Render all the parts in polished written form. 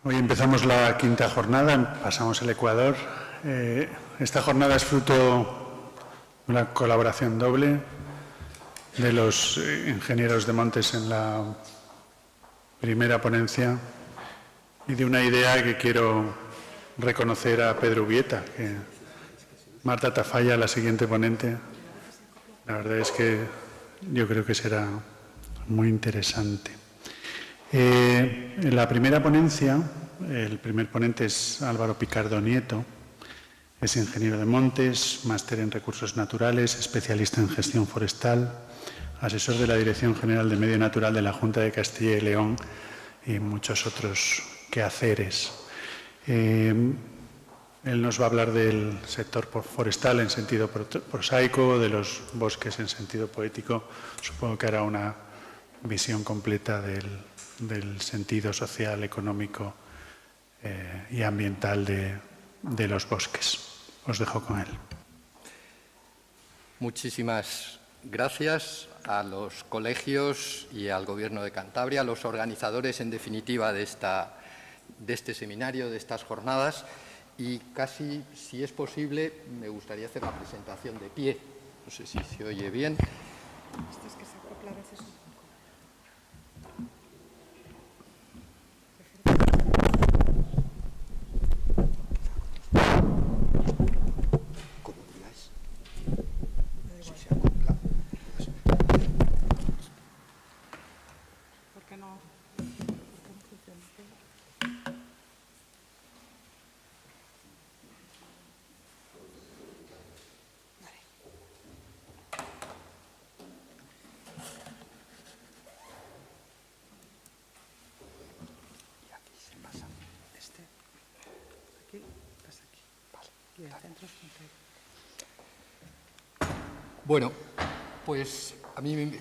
Hoy empezamos la quinta jornada, pasamos el Ecuador. Esta jornada es fruto de una colaboración doble de los ingenieros de montes en la primera ponencia y de una idea que quiero reconocer a Pedro Ubieta, que Marta Tafalla, la siguiente ponente. La verdad es que yo creo que será muy interesante. En la primera ponencia, el primer ponente es Álvaro Picardo Nieto, es ingeniero de montes, máster en recursos naturales, especialista en gestión forestal, asesor de la Dirección General de Medio Natural de la Junta de Castilla y León y muchos otros quehaceres. Él nos va a hablar del sector forestal en sentido prosaico, de los bosques en sentido poético. Supongo que hará una visión completa del sentido social, económico y ambiental de los bosques. Os dejo con él. Muchísimas gracias a los colegios y al Gobierno de Cantabria, a los organizadores, en definitiva, de este seminario, de estas jornadas. Y casi, si es posible, me gustaría hacer la presentación de pie. No sé si se oye bien. Esto es que se acopla a veces un poco. Como digáis. Si se acopla. ¿Por qué no funciona? Aquí, pasa aquí. Vale. Y el centro es frontera. Bueno, pues a mí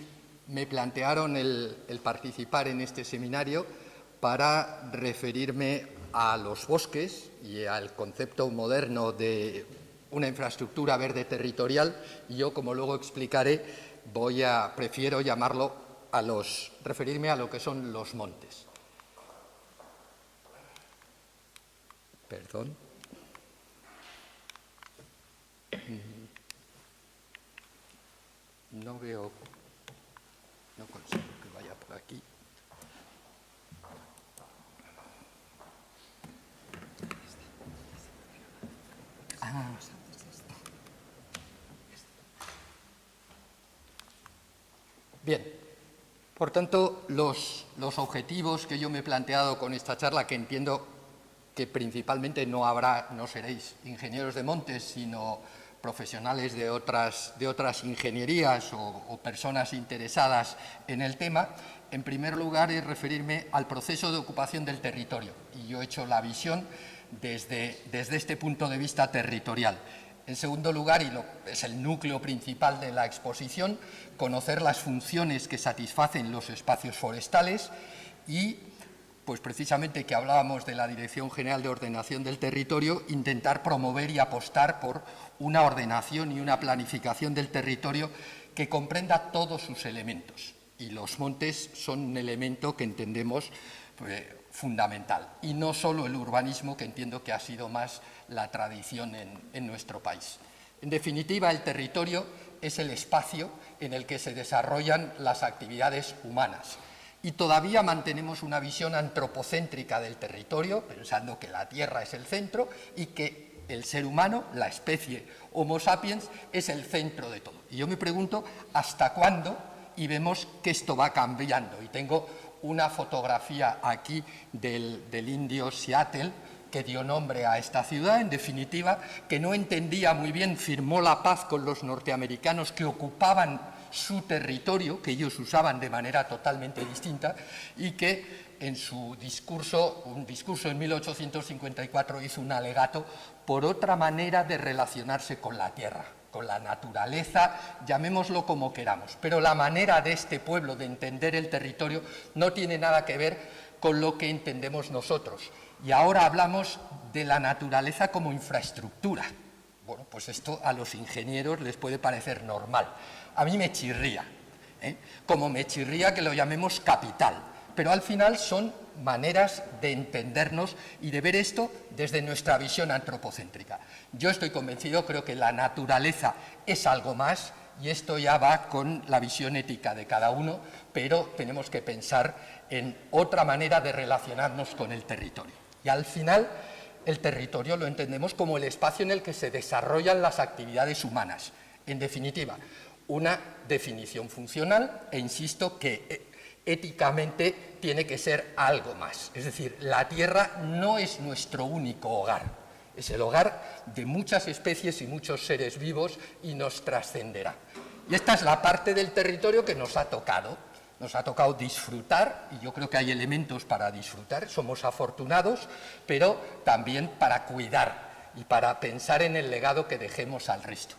me plantearon el participar en este seminario para referirme a los bosques y al concepto moderno de una infraestructura verde territorial, y yo, como luego explicaré, prefiero referirme a lo que son los montes. Perdón. No consigo que vaya por aquí. Bien, por tanto, los objetivos que yo me he planteado con esta charla, que entiendo que principalmente no seréis ingenieros de montes, sino profesionales de otras ingenierías o personas interesadas en el tema, en primer lugar es referirme al proceso de ocupación del territorio. Y yo he hecho la visión desde este punto de vista territorial. En segundo lugar, y es el núcleo principal de la exposición, conocer las funciones que satisfacen los espacios forestales y, pues precisamente que hablábamos de la Dirección General de Ordenación del Territorio, intentar promover y apostar por una ordenación y una planificación del territorio que comprenda todos sus elementos. Y los montes son un elemento que entendemos fundamental. Y no solo el urbanismo, que entiendo que ha sido más la tradición en nuestro país. En definitiva, el territorio es el espacio en el que se desarrollan las actividades humanas. Y todavía mantenemos una visión antropocéntrica del territorio, pensando que la Tierra es el centro y que el ser humano, la especie Homo sapiens, es el centro de todo. Y yo me pregunto hasta cuándo, y vemos que esto va cambiando. Y tengo una fotografía aquí del indio Seattle, que dio nombre a esta ciudad, en definitiva, que no entendía muy bien, firmó la paz con los norteamericanos que ocupaban su territorio, que ellos usaban de manera totalmente distinta, y que en su discurso, un discurso en 1854, hizo un alegato por otra manera de relacionarse con la tierra, con la naturaleza, llamémoslo como queramos. Pero la manera de este pueblo de entender el territorio no tiene nada que ver con lo que entendemos nosotros. Y ahora hablamos de la naturaleza como infraestructura. Bueno, pues esto a los ingenieros les puede parecer normal. A mí me chirría, como me chirría que lo llamemos capital. pero al final son maneras de entendernos y de ver esto desde nuestra visión antropocéntrica. Yo estoy convencido, creo que la naturaleza es algo más, y esto ya va con la visión ética de cada uno, pero tenemos que pensar en otra manera de relacionarnos con el territorio. Y al final, el territorio lo entendemos como el espacio en el que se desarrollan las actividades humanas. En definitiva, una definición funcional, e insisto que éticamente tiene que ser algo más. Es decir, la Tierra no es nuestro único hogar, es el hogar de muchas especies y muchos seres vivos y nos trascenderá. Y esta es la parte del territorio que nos ha tocado. Nos ha tocado disfrutar, y yo creo que hay elementos para disfrutar, somos afortunados, pero también para cuidar y para pensar en el legado que dejemos al resto.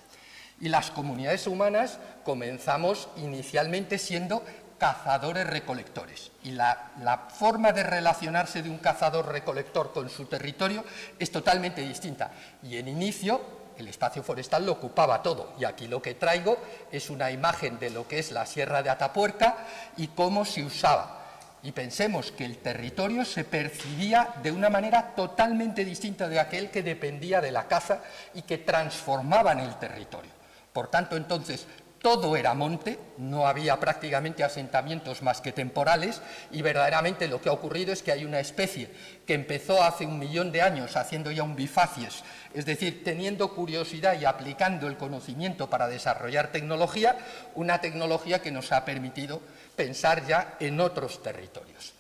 Y las comunidades humanas comenzamos inicialmente siendo cazadores-recolectores. Y la forma de relacionarse de un cazador-recolector con su territorio es totalmente distinta. Y en inicio, el espacio forestal lo ocupaba todo. Y aquí lo que traigo es una imagen de lo que es la Sierra de Atapuerca y cómo se usaba. Y pensemos que el territorio se percibía de una manera totalmente distinta de aquel que dependía de la caza y que transformaban el territorio. Por tanto, entonces, todo era monte, no había prácticamente asentamientos más que temporales, y verdaderamente lo que ha ocurrido es que hay una especie que empezó hace 1 millón de años haciendo ya un bifacies, es decir, teniendo curiosidad y aplicando el conocimiento para desarrollar tecnología, una tecnología que nos ha permitido pensar ya en otros territorios.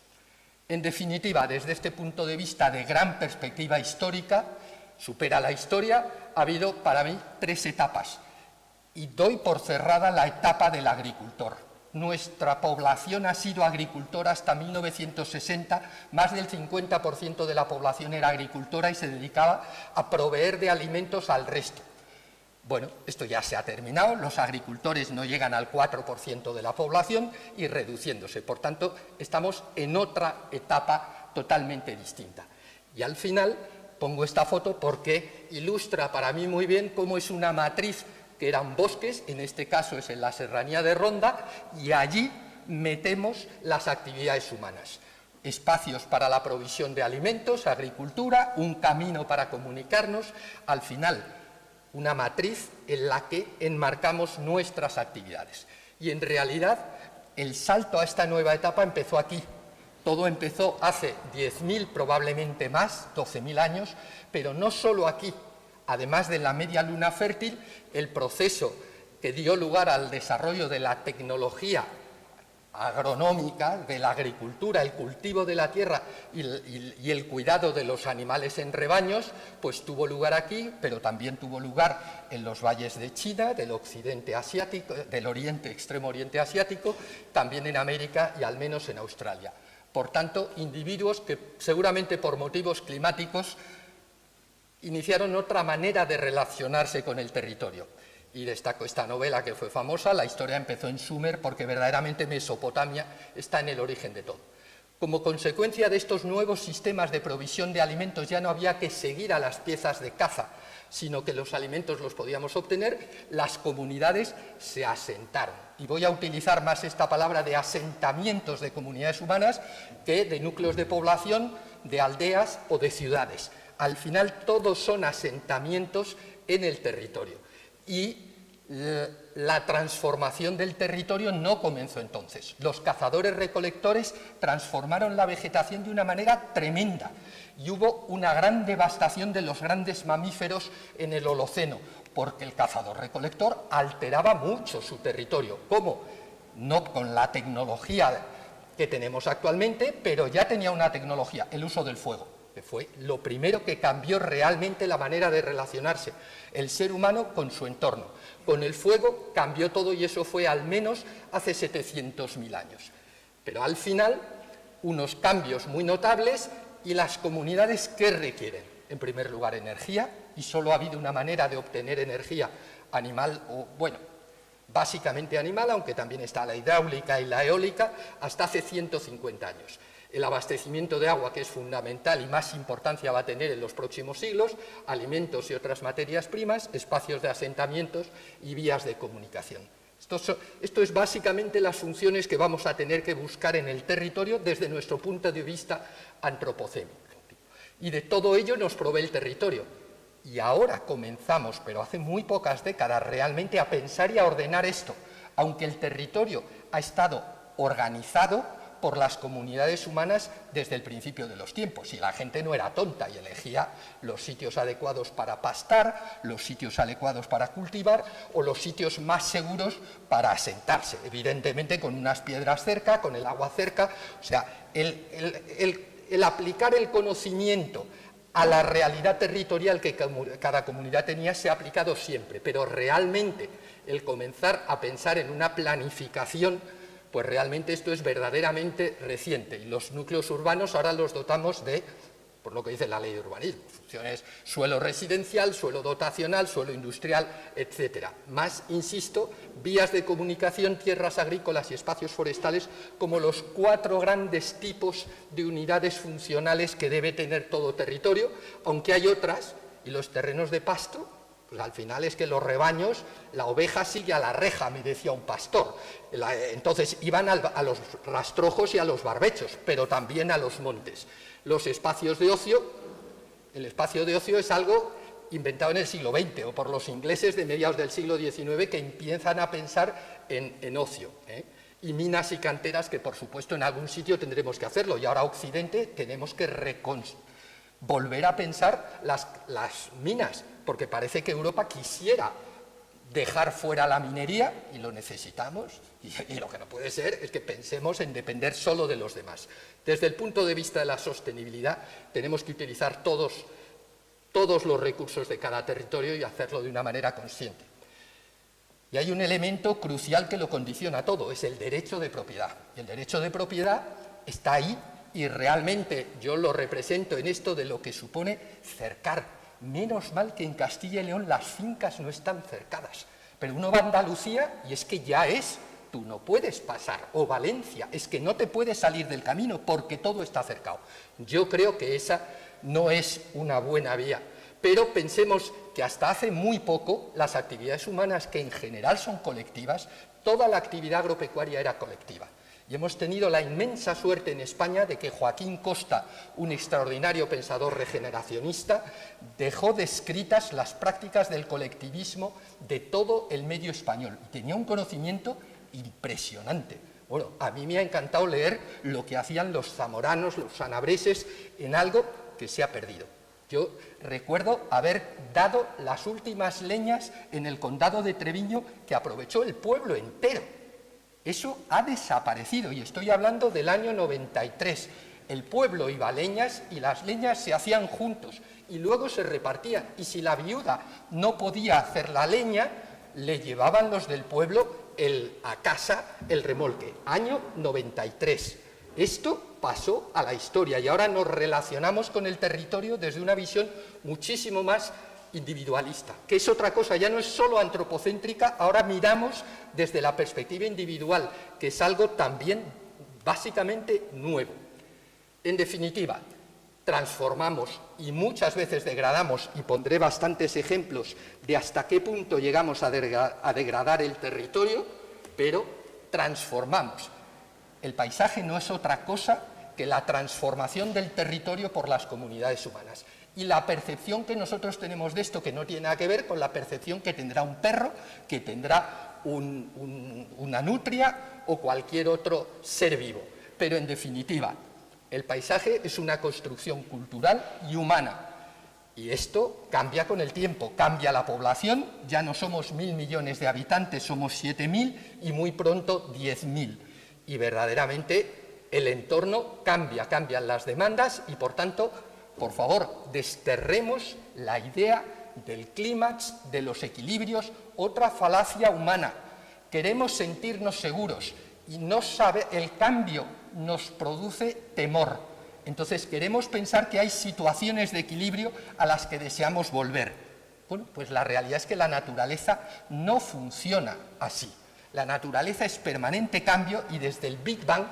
En definitiva, desde este punto de vista de gran perspectiva histórica, supera la historia, ha habido para mí 3 etapas. Y doy por cerrada la etapa del agricultor. Nuestra población ha sido agricultora hasta 1960, más del 50% de la población era agricultora y se dedicaba a proveer de alimentos al resto. Bueno, esto ya se ha terminado, los agricultores no llegan al 4% de la población y reduciéndose. Por tanto, estamos en otra etapa totalmente distinta. Y al final pongo esta foto porque ilustra para mí muy bien cómo es una matriz que eran bosques, en este caso es en la serranía de Ronda, y allí metemos las actividades humanas. Espacios para la provisión de alimentos, agricultura, un camino para comunicarnos, al final una matriz en la que enmarcamos nuestras actividades. Y en realidad el salto a esta nueva etapa empezó aquí. Todo empezó hace 10.000, probablemente más, 12.000 años, pero no solo aquí. Además de la media luna fértil, el proceso que dio lugar al desarrollo de la tecnología agronómica, de la agricultura, el cultivo de la tierra y el cuidado de los animales en rebaños, pues tuvo lugar aquí, pero también tuvo lugar en los valles de China, del occidente asiático, del oriente, extremo oriente asiático, también en América y al menos en Australia. Por tanto, individuos que seguramente por motivos climáticos iniciaron otra manera de relacionarse con el territorio. Y destaco esta novela que fue famosa, la historia empezó en Sumer porque verdaderamente Mesopotamia está en el origen de todo. Como consecuencia de estos nuevos sistemas de provisión de alimentos ya no había que seguir a las piezas de caza, sino que los alimentos los podíamos obtener, las comunidades se asentaron. Y voy a utilizar más esta palabra de asentamientos de comunidades humanas que de núcleos de población, de aldeas o de ciudades. Al final todos son asentamientos en el territorio y la transformación del territorio no comenzó entonces. Los cazadores-recolectores transformaron la vegetación de una manera tremenda y hubo una gran devastación de los grandes mamíferos en el Holoceno porque el cazador-recolector alteraba mucho su territorio. ¿Cómo? No con la tecnología que tenemos actualmente, pero ya tenía una tecnología, el uso del fuego, que fue lo primero que cambió realmente la manera de relacionarse el ser humano con su entorno. Con el fuego cambió todo y eso fue al menos hace 700.000 años. Pero al final, unos cambios muy notables y las comunidades, ¿qué requieren? En primer lugar, energía, y solo ha habido una manera de obtener energía animal, o bueno, básicamente animal, aunque también está la hidráulica y la eólica, hasta hace 150 años. El abastecimiento de agua, que es fundamental y más importancia va a tener en los próximos siglos, alimentos y otras materias primas, espacios de asentamientos y vías de comunicación. Esto es básicamente las funciones que vamos a tener que buscar en el territorio desde nuestro punto de vista antropocéntrico. Y de todo ello nos provee el territorio. Y ahora comenzamos, pero hace muy pocas décadas, realmente a pensar y a ordenar esto, aunque el territorio ha estado organizado por las comunidades humanas desde el principio de los tiempos, y la gente no era tonta y elegía los sitios adecuados para pastar, los sitios adecuados para cultivar o los sitios más seguros para asentarse, evidentemente con unas piedras cerca, con el agua cerca. O sea, el aplicar el conocimiento a la realidad territorial que cada comunidad tenía se ha aplicado siempre, pero realmente el comenzar a pensar en una planificación, pues realmente esto es verdaderamente reciente, y los núcleos urbanos ahora los dotamos de, por lo que dice la ley de urbanismo, funciones suelo residencial, suelo dotacional, suelo industrial, etcétera. Más, insisto, vías de comunicación, tierras agrícolas y espacios forestales como los 4 grandes tipos de unidades funcionales que debe tener todo territorio, aunque hay otras, y los terrenos de pasto, pues al final es que los rebaños, la oveja sigue a la reja, me decía un pastor. Entonces iban a los rastrojos y a los barbechos, pero también a los montes. Los espacios de ocio, el espacio de ocio es algo inventado en el siglo XX o por los ingleses de mediados del siglo XIX que empiezan a pensar en ocio, y minas y canteras que por supuesto en algún sitio tendremos que hacerlo, y ahora Occidente tenemos que volver a pensar las minas, porque parece que Europa quisiera dejar fuera la minería y lo necesitamos, y lo que no puede ser es que pensemos en depender solo de los demás. Desde el punto de vista de la sostenibilidad tenemos que utilizar todos los recursos de cada territorio y hacerlo de una manera consciente. Y hay un elemento crucial que lo condiciona todo, es el derecho de propiedad. Y el derecho de propiedad está ahí y realmente yo lo represento en esto de lo que supone cercar. Menos mal que en Castilla y León las fincas no están cercadas, pero uno va a Andalucía y es que ya es, tú no puedes pasar, o Valencia, es que no te puedes salir del camino porque todo está cercado. Yo creo que esa no es una buena vía, pero pensemos que hasta hace muy poco las actividades humanas, que en general son colectivas, toda la actividad agropecuaria era colectiva. Y hemos tenido la inmensa suerte en España de que Joaquín Costa, un extraordinario pensador regeneracionista, dejó descritas las prácticas del colectivismo de todo el medio español. Y tenía un conocimiento impresionante. Bueno, a mí me ha encantado leer lo que hacían los zamoranos, los sanabreses, en algo que se ha perdido. Yo recuerdo haber dado las últimas leñas en el condado de Treviño que aprovechó el pueblo entero. Eso ha desaparecido y estoy hablando del año 93. El pueblo iba a leñas y las leñas se hacían juntos y luego se repartían. Y si la viuda no podía hacer la leña, le llevaban los del pueblo a casa el remolque. Año 93. Esto pasó a la historia y ahora nos relacionamos con el territorio desde una visión muchísimo más individualista, que es otra cosa, ya no es solo antropocéntrica, ahora miramos desde la perspectiva individual, que es algo también básicamente nuevo. En definitiva, transformamos y muchas veces degradamos, y pondré bastantes ejemplos de hasta qué punto llegamos a degradar el territorio, pero transformamos. El paisaje no es otra cosa que la transformación del territorio por las comunidades humanas. Y la percepción que nosotros tenemos de esto, que no tiene nada que ver con la percepción que tendrá un perro, que tendrá una nutria o cualquier otro ser vivo. Pero en definitiva, el paisaje es una construcción cultural y humana. Y esto cambia con el tiempo, cambia la población, ya no somos 1.000 millones de habitantes, somos 7.000 y muy pronto 10.000. Y verdaderamente el entorno cambia, cambian las demandas y por tanto, por favor, desterremos la idea del clímax, de los equilibrios, otra falacia humana. Queremos sentirnos seguros y el cambio nos produce temor. Entonces queremos pensar que hay situaciones de equilibrio a las que deseamos volver. Bueno, pues la realidad es que la naturaleza no funciona así. La naturaleza es permanente cambio y desde el Big Bang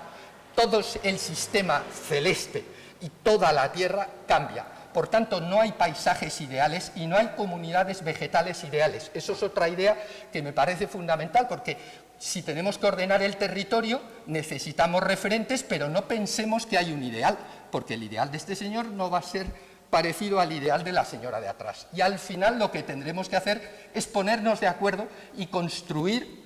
todo el sistema celeste y toda la Tierra cambia. Por tanto, no hay paisajes ideales y no hay comunidades vegetales ideales. Eso es otra idea que me parece fundamental, porque si tenemos que ordenar el territorio, necesitamos referentes, pero no pensemos que hay un ideal, porque el ideal de este señor no va a ser parecido al ideal de la señora de atrás. Y al final lo que tendremos que hacer es ponernos de acuerdo y construir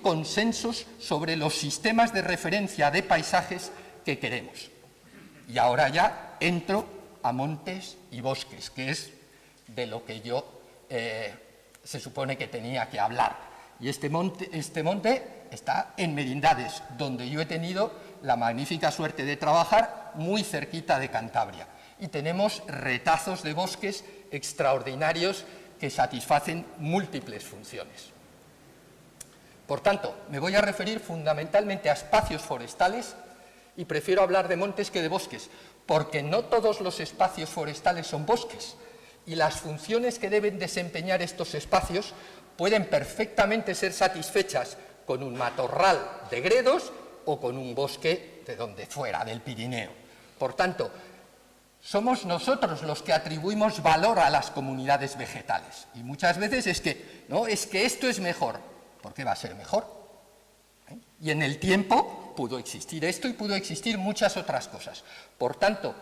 consensos sobre los sistemas de referencia de paisajes que queremos. Y ahora ya entro a montes y bosques, que es de lo que yo se supone que tenía que hablar. Y este monte está en Merindades, donde yo he tenido la magnífica suerte de trabajar muy cerquita de Cantabria. Y tenemos retazos de bosques extraordinarios que satisfacen múltiples funciones. Por tanto, me voy a referir fundamentalmente a espacios forestales y prefiero hablar de montes que de bosques, porque no todos los espacios forestales son bosques y las funciones que deben desempeñar estos espacios pueden perfectamente ser satisfechas con un matorral de gredos o con un bosque de donde fuera, del Pirineo. Por tanto, somos nosotros los que atribuimos valor a las comunidades vegetales y muchas veces es que esto es mejor. ¿Por qué va a ser mejor? Y en el tiempo pudo existir esto y pudo existir muchas otras cosas. Por tanto,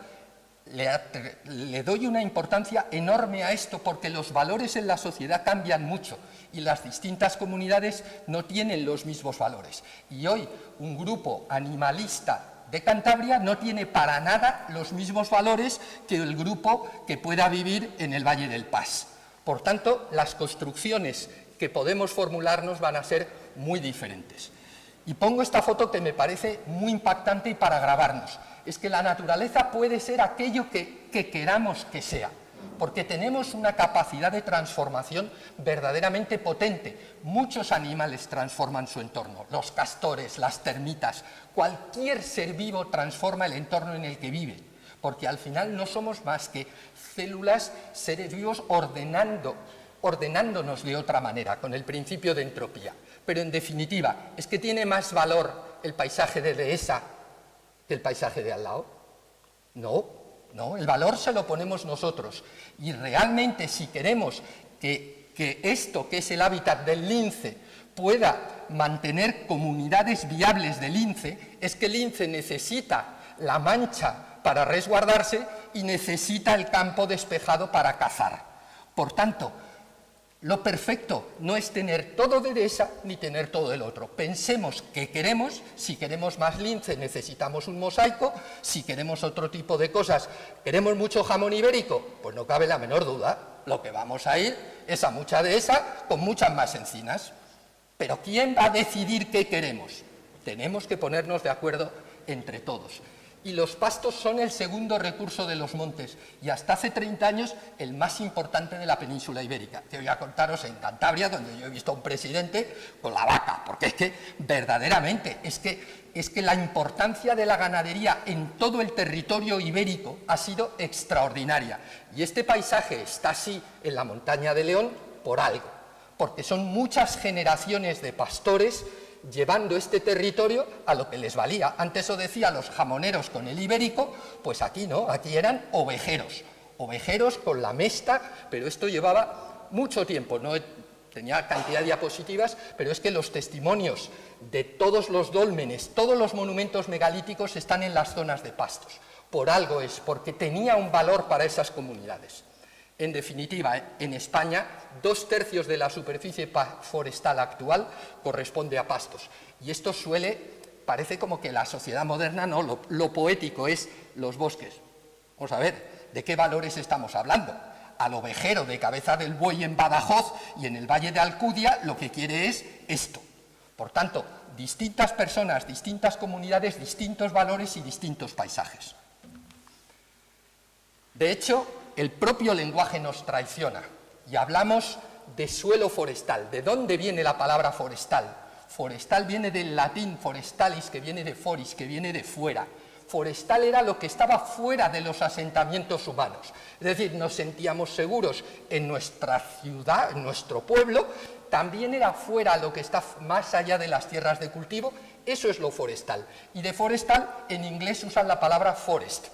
le doy una importancia enorme a esto porque los valores en la sociedad cambian mucho y las distintas comunidades no tienen los mismos valores. Y hoy un grupo animalista de Cantabria no tiene para nada los mismos valores que el grupo que pueda vivir en el Valle del Pas. Por tanto, las construcciones que podemos formularnos van a ser muy diferentes. Y pongo esta foto que me parece muy impactante y para grabarnos. Es que la naturaleza puede ser aquello que queramos que sea, porque tenemos una capacidad de transformación verdaderamente potente. Muchos animales transforman su entorno, los castores, las termitas, cualquier ser vivo transforma el entorno en el que vive, porque al final no somos más que células, seres vivos ordenándonos de otra manera, con el principio de entropía. Pero en definitiva, ¿es que tiene más valor el paisaje de Dehesa que el paisaje de al lado? No, el valor se lo ponemos nosotros. Y realmente si queremos que esto, que es el hábitat del lince, pueda mantener comunidades viables de lince, es que el lince necesita la mancha para resguardarse y necesita el campo despejado para cazar. Por tanto, lo perfecto no es tener todo de Dehesa ni tener todo el otro. Pensemos qué queremos. Si queremos más lince necesitamos un mosaico. Si queremos otro tipo de cosas, ¿queremos mucho jamón ibérico? Pues no cabe la menor duda. Lo que vamos a ir es a mucha Dehesa con muchas más encinas. Pero ¿quién va a decidir qué queremos? Tenemos que ponernos de acuerdo entre todos. Y los pastos son el segundo recurso de los montes y hasta hace 30 años el más importante de la península ibérica. Te voy a contaros en Cantabria, donde yo he visto a un presidente con la vaca, porque es que verdaderamente es que la importancia de la ganadería en todo el territorio ibérico ha sido extraordinaria. Y este paisaje está así en la montaña de León por algo, porque son muchas generaciones de pastores llevando este territorio a lo que les valía. Antes os decía los jamoneros con el ibérico, pues aquí no, aquí eran ovejeros con la mesta, pero esto llevaba mucho tiempo, no tenía cantidad de diapositivas, pero es que los testimonios de todos los dólmenes, todos los monumentos megalíticos están en las zonas de pastos. Por algo es, porque tenía un valor para esas comunidades. En definitiva, en España, 2/3 de la superficie forestal actual corresponde a pastos. Y esto parece como que la sociedad moderna, no, lo poético es los bosques. Vamos a ver, ¿de qué valores estamos hablando? Al ovejero de Cabeza del Buey en Badajoz y en el Valle de Alcudia lo que quiere es esto. Por tanto, distintas personas, distintas comunidades, distintos valores y distintos paisajes. De hecho, el propio lenguaje nos traiciona y hablamos de suelo forestal. ¿De dónde viene la palabra forestal? Forestal viene del latín forestalis, que viene de foris, que viene de fuera. Forestal era lo que estaba fuera de los asentamientos humanos. Es decir, nos sentíamos seguros en nuestra ciudad, en nuestro pueblo. También era fuera lo que está más allá de las tierras de cultivo. Eso es lo forestal. Y de forestal en inglés usan la palabra forest.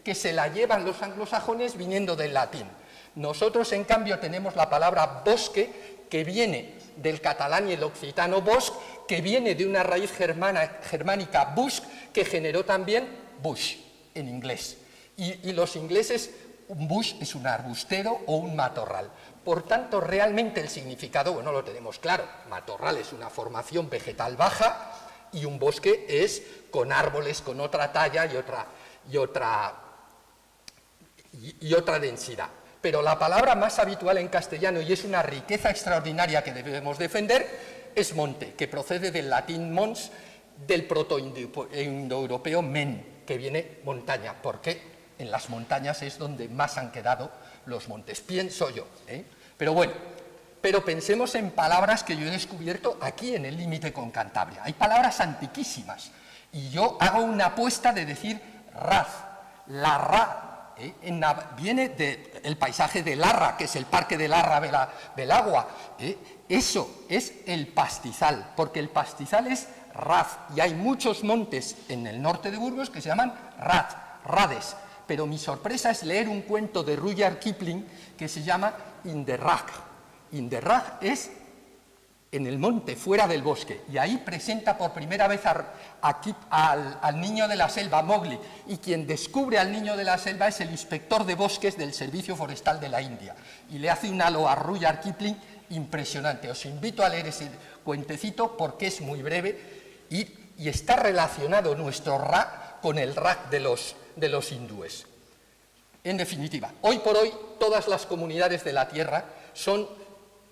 que se la llevan los anglosajones viniendo del latín. Nosotros, en cambio, tenemos la palabra bosque, que viene del catalán y el occitano bosc, que viene de una raíz germánica busk, que generó también bush en inglés. Y los ingleses, un bush es un arbustero o un matorral. Por tanto, realmente el significado, bueno, lo tenemos claro. Matorral es una formación vegetal baja y un bosque es con árboles con otra talla y otra densidad. Pero la palabra más habitual en castellano, y es una riqueza extraordinaria que debemos defender, es monte, que procede del latín mons, del protoindoeuropeo men, que viene montaña, porque en las montañas es donde más han quedado los montes, pienso yo. Pero bueno, pensemos en palabras que yo he descubierto aquí en el límite con Cantabria. Hay palabras antiquísimas, y yo hago una apuesta de decir raz, la ra. Viene del paisaje de Larra, que es el parque de Larra Belagua. Eso es el pastizal, porque el pastizal es raz, y hay muchos montes en el norte de Burgos que se llaman rades. Pero mi sorpresa es leer un cuento de Rudyard Kipling que se llama Inderrag. Inderrag es en el monte, fuera del bosque, y ahí presenta por primera vez al niño de la selva, Mowgli, y quien descubre al niño de la selva es el inspector de bosques del Servicio Forestal de la India, y le hace un halo a Rudyard Kipling impresionante. Os invito a leer ese cuentecito porque es muy breve y está relacionado nuestro Ra con el Ra de los hindúes. En definitiva, hoy por hoy todas las comunidades de la Tierra son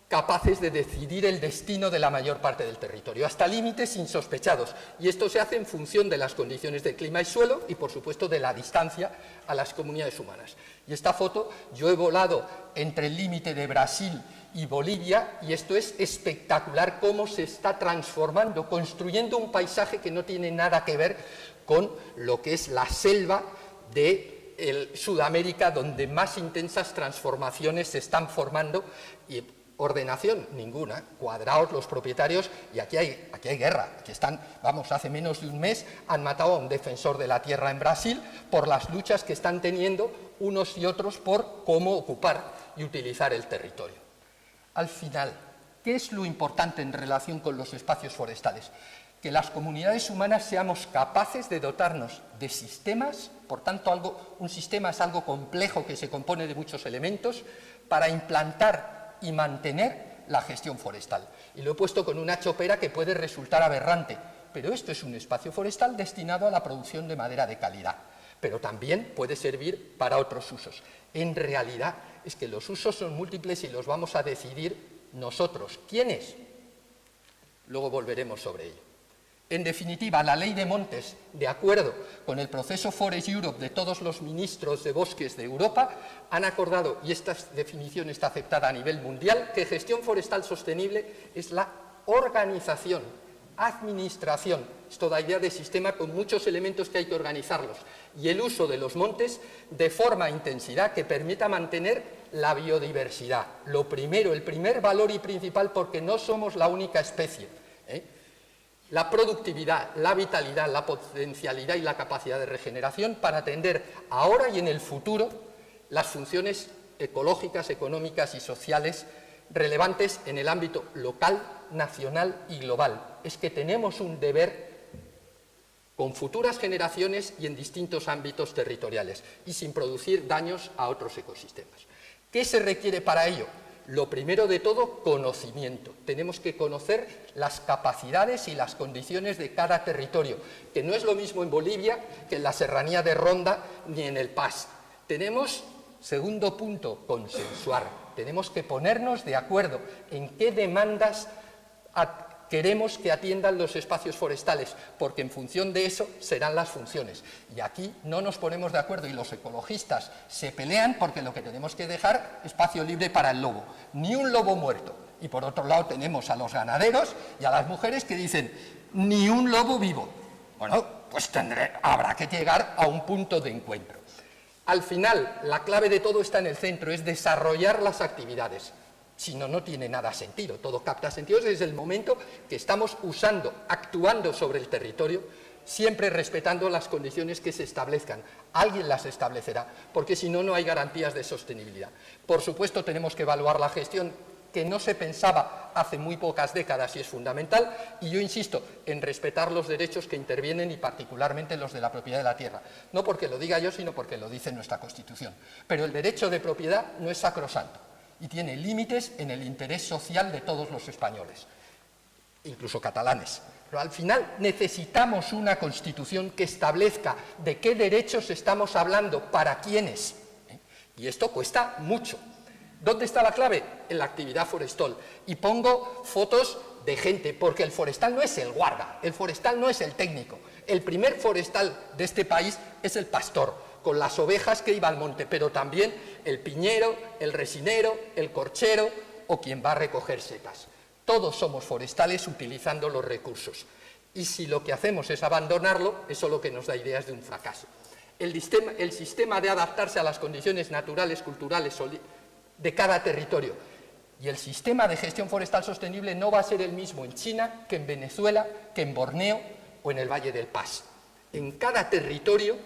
capaces de decidir el destino de la mayor parte del territorio, hasta límites insospechados, y esto se hace en función de las condiciones de clima y suelo y, por supuesto, de la distancia a las comunidades humanas. Y esta foto, yo he volado entre el límite de Brasil y Bolivia, y esto es espectacular cómo se está transformando, construyendo un paisaje que no tiene nada que ver con lo que es la selva de Sudamérica, donde más intensas transformaciones se están formando, y ordenación ninguna, cuadrados los propietarios, y aquí hay guerra. Aquí están, hace menos de un mes han matado a un defensor de la tierra en Brasil por las luchas que están teniendo unos y otros por cómo ocupar y utilizar el territorio. Al final, ¿qué es lo importante en relación con los espacios forestales? Que las comunidades humanas seamos capaces de dotarnos de sistemas, por tanto un sistema es algo complejo que se compone de muchos elementos, para implantar y mantener la gestión forestal. Y lo he puesto con una chopera que puede resultar aberrante, pero esto es un espacio forestal destinado a la producción de madera de calidad, pero también puede servir para otros usos. En realidad es que los usos son múltiples y los vamos a decidir nosotros. ¿Quiénes? Luego volveremos sobre ello. En definitiva, la ley de montes, de acuerdo con el proceso Forest Europe de todos los ministros de bosques de Europa, han acordado, y esta definición está aceptada a nivel mundial, que gestión forestal sostenible es la organización, administración, es toda idea de sistema con muchos elementos que hay que organizarlos, y el uso de los montes de forma e intensidad que permita mantener la biodiversidad. Lo primero, el primer valor y principal, porque no somos la única especie, la productividad, la vitalidad, la potencialidad y la capacidad de regeneración para atender ahora y en el futuro las funciones ecológicas, económicas y sociales relevantes en el ámbito local, nacional y global. Es que tenemos un deber con futuras generaciones y en distintos ámbitos territoriales y sin producir daños a otros ecosistemas. ¿Qué se requiere para ello? Lo primero de todo, conocimiento. Tenemos que conocer las capacidades y las condiciones de cada territorio, que no es lo mismo en Bolivia que en la serranía de Ronda ni en el Paz. Tenemos, segundo punto, consensuar. Tenemos que ponernos de acuerdo en qué demandas queremos que atiendan los espacios forestales, porque en función de eso serán las funciones. Y aquí no nos ponemos de acuerdo y los ecologistas se pelean porque lo que tenemos que dejar espacio libre para el lobo. Ni un lobo muerto. Y por otro lado tenemos a los ganaderos y a las mujeres que dicen ni un lobo vivo. Bueno, pues habrá que llegar a un punto de encuentro. Al final, la clave de todo está en el centro, es desarrollar las actividades. Si no, no tiene nada sentido. Todo capta sentido desde el momento que estamos actuando sobre el territorio siempre respetando las condiciones que se establezcan. Alguien las establecerá, porque si no, no hay garantías de sostenibilidad. Por supuesto, tenemos que evaluar la gestión, que no se pensaba hace muy pocas décadas y es fundamental, y yo insisto en respetar los derechos que intervienen y particularmente los de la propiedad de la tierra. No porque lo diga yo, sino porque lo dice nuestra Constitución. Pero el derecho de propiedad no es sacrosanto y tiene límites en el interés social de todos los españoles, incluso catalanes. Pero al final necesitamos una Constitución que establezca de qué derechos estamos hablando, para quiénes. Y esto cuesta mucho. ¿Dónde está la clave? En la actividad forestal. Y pongo fotos de gente, porque el forestal no es el guarda, el forestal no es el técnico. El primer forestal de este país es el pastor, con las ovejas que iba al monte, pero también el piñero, el resinero, el corchero o quien va a recoger setas. Todos somos forestales utilizando los recursos. Y si lo que hacemos es abandonarlo, eso lo que nos da ideas de un fracaso. El sistema de adaptarse a las condiciones naturales, culturales, de cada territorio. Y el sistema de gestión forestal sostenible no va a ser el mismo en China que en Venezuela, que en Borneo o en el Valle del Pas. En cada territorio,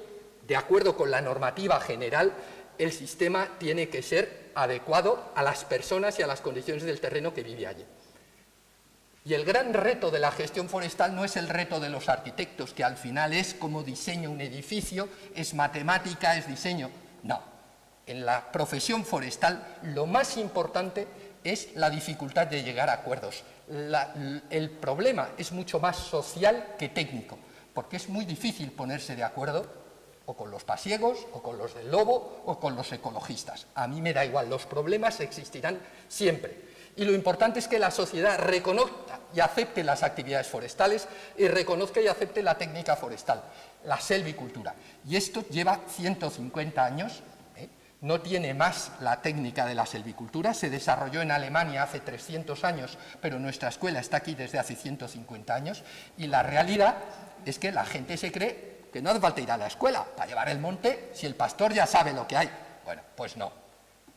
de acuerdo con la normativa general, el sistema tiene que ser adecuado a las personas y a las condiciones del terreno que vive allí. Y el gran reto de la gestión forestal no es el reto de los arquitectos, que al final es cómo diseño un edificio, es matemática, es diseño. No. En la profesión forestal lo más importante es la dificultad de llegar a acuerdos. El problema es mucho más social que técnico, porque es muy difícil ponerse de acuerdo o con los pasiegos, o con los del lobo, o con los ecologistas. A mí me da igual, los problemas existirán siempre. Y lo importante es que la sociedad reconozca y acepte las actividades forestales y reconozca y acepte la técnica forestal, la selvicultura. Y esto lleva 150 años. No tiene más la técnica de la selvicultura, se desarrolló en Alemania hace 300 años, pero nuestra escuela está aquí desde hace 150 años, y la realidad es que la gente se cree que no hace falta ir a la escuela para llevar el monte si el pastor ya sabe lo que hay. Bueno, pues no.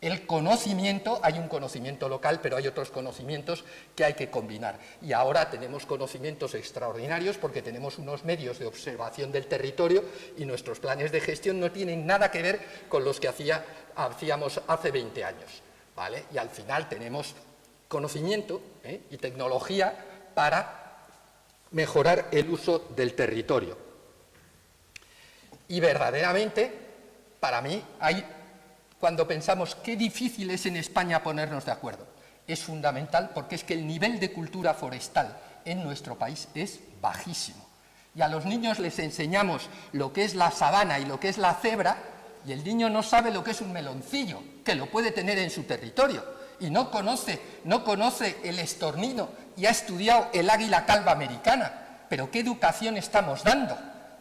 El conocimiento, hay un conocimiento local, pero hay otros conocimientos que hay que combinar. Y ahora tenemos conocimientos extraordinarios porque tenemos unos medios de observación del territorio y nuestros planes de gestión no tienen nada que ver con los que hacíamos hace 20 años. ¿Vale? Y al final tenemos conocimiento y tecnología para mejorar el uso del territorio. Y verdaderamente, para mí, cuando pensamos qué difícil es en España ponernos de acuerdo, es fundamental porque es que el nivel de cultura forestal en nuestro país es bajísimo. Y a los niños les enseñamos lo que es la sabana y lo que es la cebra, y el niño no sabe lo que es un meloncillo, que lo puede tener en su territorio, y no conoce el estornino y ha estudiado el águila calva americana. Pero ¿qué educación estamos dando?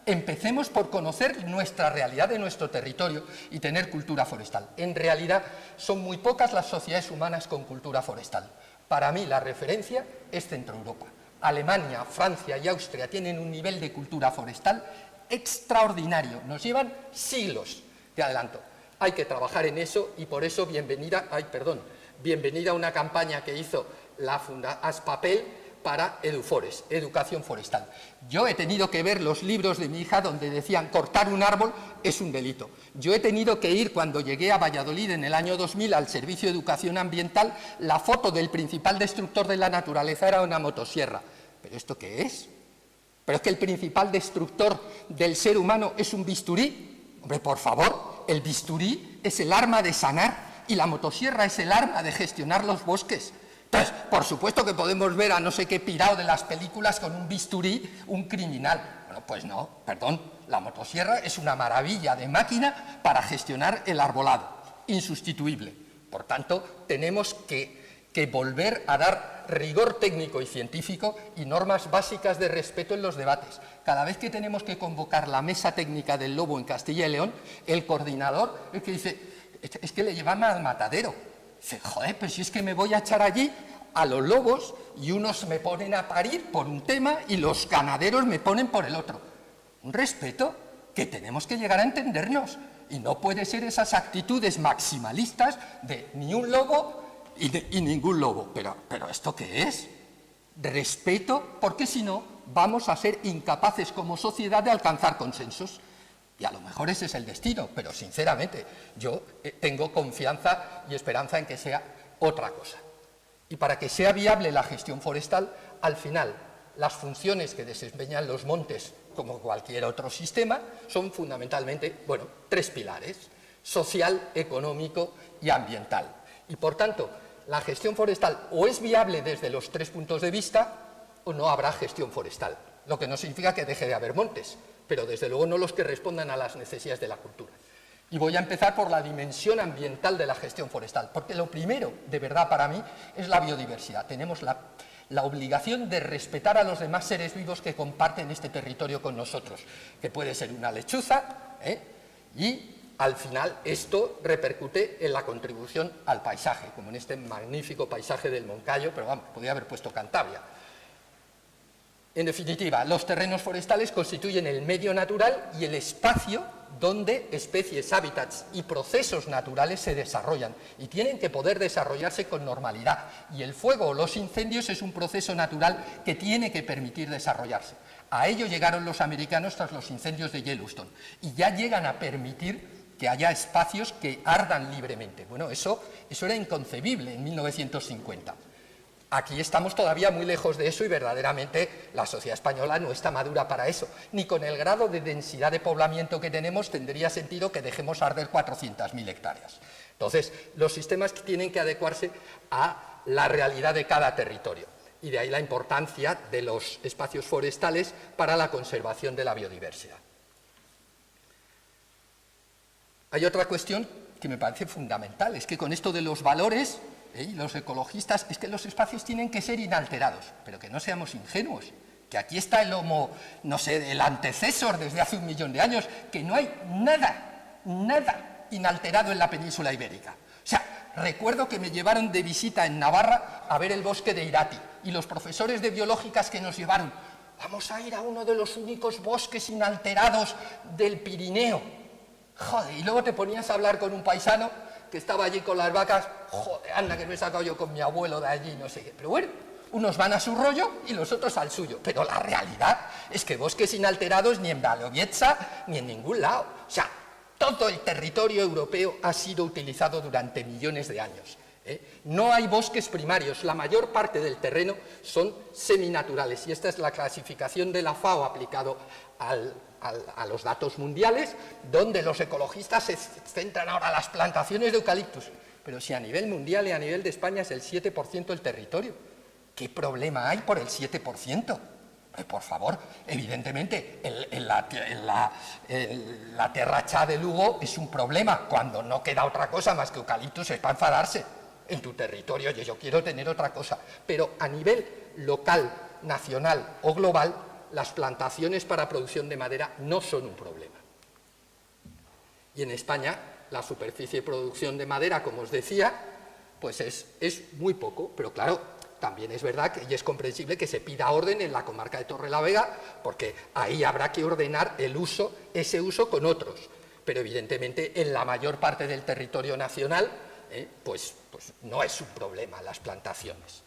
Empecemos por conocer nuestra realidad de nuestro territorio y tener cultura forestal. En realidad, son muy pocas las sociedades humanas con cultura forestal. Para mí, la referencia es Centroeuropa. Alemania, Francia y Austria tienen un nivel de cultura forestal extraordinario. Nos llevan siglos de adelanto. Hay que trabajar en eso y por eso bienvenida a una campaña que hizo la Aspapel para Edufores, Educación Forestal. Yo he tenido que ver los libros de mi hija donde decían cortar un árbol es un delito. Yo he tenido que ir, cuando llegué a Valladolid en el año 2000 al Servicio de Educación Ambiental, la foto del principal destructor de la naturaleza era una motosierra. ¿Pero esto qué es? ¿Pero es que el principal destructor del ser humano es un bisturí? Hombre, por favor, el bisturí es el arma de sanar y la motosierra es el arma de gestionar los bosques. Entonces, por supuesto que podemos ver a no sé qué pirao de las películas con un bisturí, un criminal. Bueno, pues no, perdón, la motosierra es una maravilla de máquina para gestionar el arbolado, insustituible. Por tanto, tenemos que volver a dar rigor técnico y científico y normas básicas de respeto en los debates. Cada vez que tenemos que convocar la mesa técnica del lobo en Castilla y León, el coordinador es que dice, es que le llevan al matadero. Dice, joder, pero si es que me voy a echar allí a los lobos y unos me ponen a parir por un tema y los ganaderos me ponen por el otro. Un respeto que tenemos que llegar a entendernos. Y no puede ser esas actitudes maximalistas de ni un lobo y ningún lobo. Pero ¿esto qué es? Respeto, porque si no, vamos a ser incapaces como sociedad de alcanzar consensos. Y a lo mejor ese es el destino, pero sinceramente yo tengo confianza y esperanza en que sea otra cosa. Y para que sea viable la gestión forestal, al final, las funciones que desempeñan los montes, como cualquier otro sistema, son fundamentalmente, bueno, 3 pilares: social, económico y ambiental. Y por tanto, la gestión forestal o es viable desde los 3 puntos de vista o no habrá gestión forestal, lo que no significa que deje de haber montes, pero desde luego no los que respondan a las necesidades de la cultura. Y voy a empezar por la dimensión ambiental de la gestión forestal, porque lo primero, de verdad, para mí, es la biodiversidad. Tenemos la obligación de respetar a los demás seres vivos que comparten este territorio con nosotros, que puede ser una lechuza, y al final esto repercute en la contribución al paisaje, como en este magnífico paisaje del Moncayo, pero vamos, podría haber puesto Cantabria. En definitiva, los terrenos forestales constituyen el medio natural y el espacio donde especies, hábitats y procesos naturales se desarrollan y tienen que poder desarrollarse con normalidad. Y el fuego o los incendios es un proceso natural que tiene que permitir desarrollarse. A ello llegaron los americanos tras los incendios de Yellowstone y ya llegan a permitir que haya espacios que ardan libremente. Bueno, eso era inconcebible en 1950. Aquí estamos todavía muy lejos de eso y verdaderamente la sociedad española no está madura para eso. Ni con el grado de densidad de poblamiento que tenemos tendría sentido que dejemos arder 400.000 hectáreas. Entonces, los sistemas tienen que adecuarse a la realidad de cada territorio. Y de ahí la importancia de los espacios forestales para la conservación de la biodiversidad. Hay otra cuestión que me parece fundamental, es que con esto de los valores, los ecologistas, es que los espacios tienen que ser inalterados, pero que no seamos ingenuos, que aquí está el homo, no sé, el antecesor desde hace 1 millón de años, que no hay nada inalterado en la península ibérica. O sea, recuerdo que me llevaron de visita en Navarra a ver el bosque de Irati, y los profesores de biológicas que nos llevaron, vamos a ir a uno de los únicos bosques inalterados del Pirineo. Joder, y luego te ponías a hablar con un paisano que estaba allí con las vacas, joder, anda que me he sacado yo con mi abuelo de allí, no sé qué. Pero bueno, unos van a su rollo y los otros al suyo. Pero la realidad es que bosques inalterados ni en Białowieża ni en ningún lado. O sea, todo el territorio europeo ha sido utilizado durante millones de años. No hay bosques primarios, la mayor parte del terreno son seminaturales. Y esta es la clasificación de la FAO aplicado a los datos mundiales, donde los ecologistas se centran ahora en las plantaciones de eucaliptus. Pero si a nivel mundial y a nivel de España es el 7% del territorio, ¿qué problema hay por el 7%? Por favor, evidentemente, la Terra Cha de Lugo es un problema. Cuando no queda otra cosa más que eucaliptus es para enfadarse. En tu territorio yo quiero tener otra cosa. Pero a nivel local, nacional o global, las plantaciones para producción de madera no son un problema. Y en España, la superficie de producción de madera, como os decía, pues es muy poco, pero claro, también es verdad que y es comprensible que se pida orden en la comarca de Torrelavega, porque ahí habrá que ordenar ese uso con otros. Pero evidentemente en la mayor parte del territorio nacional, pues no es un problema las plantaciones.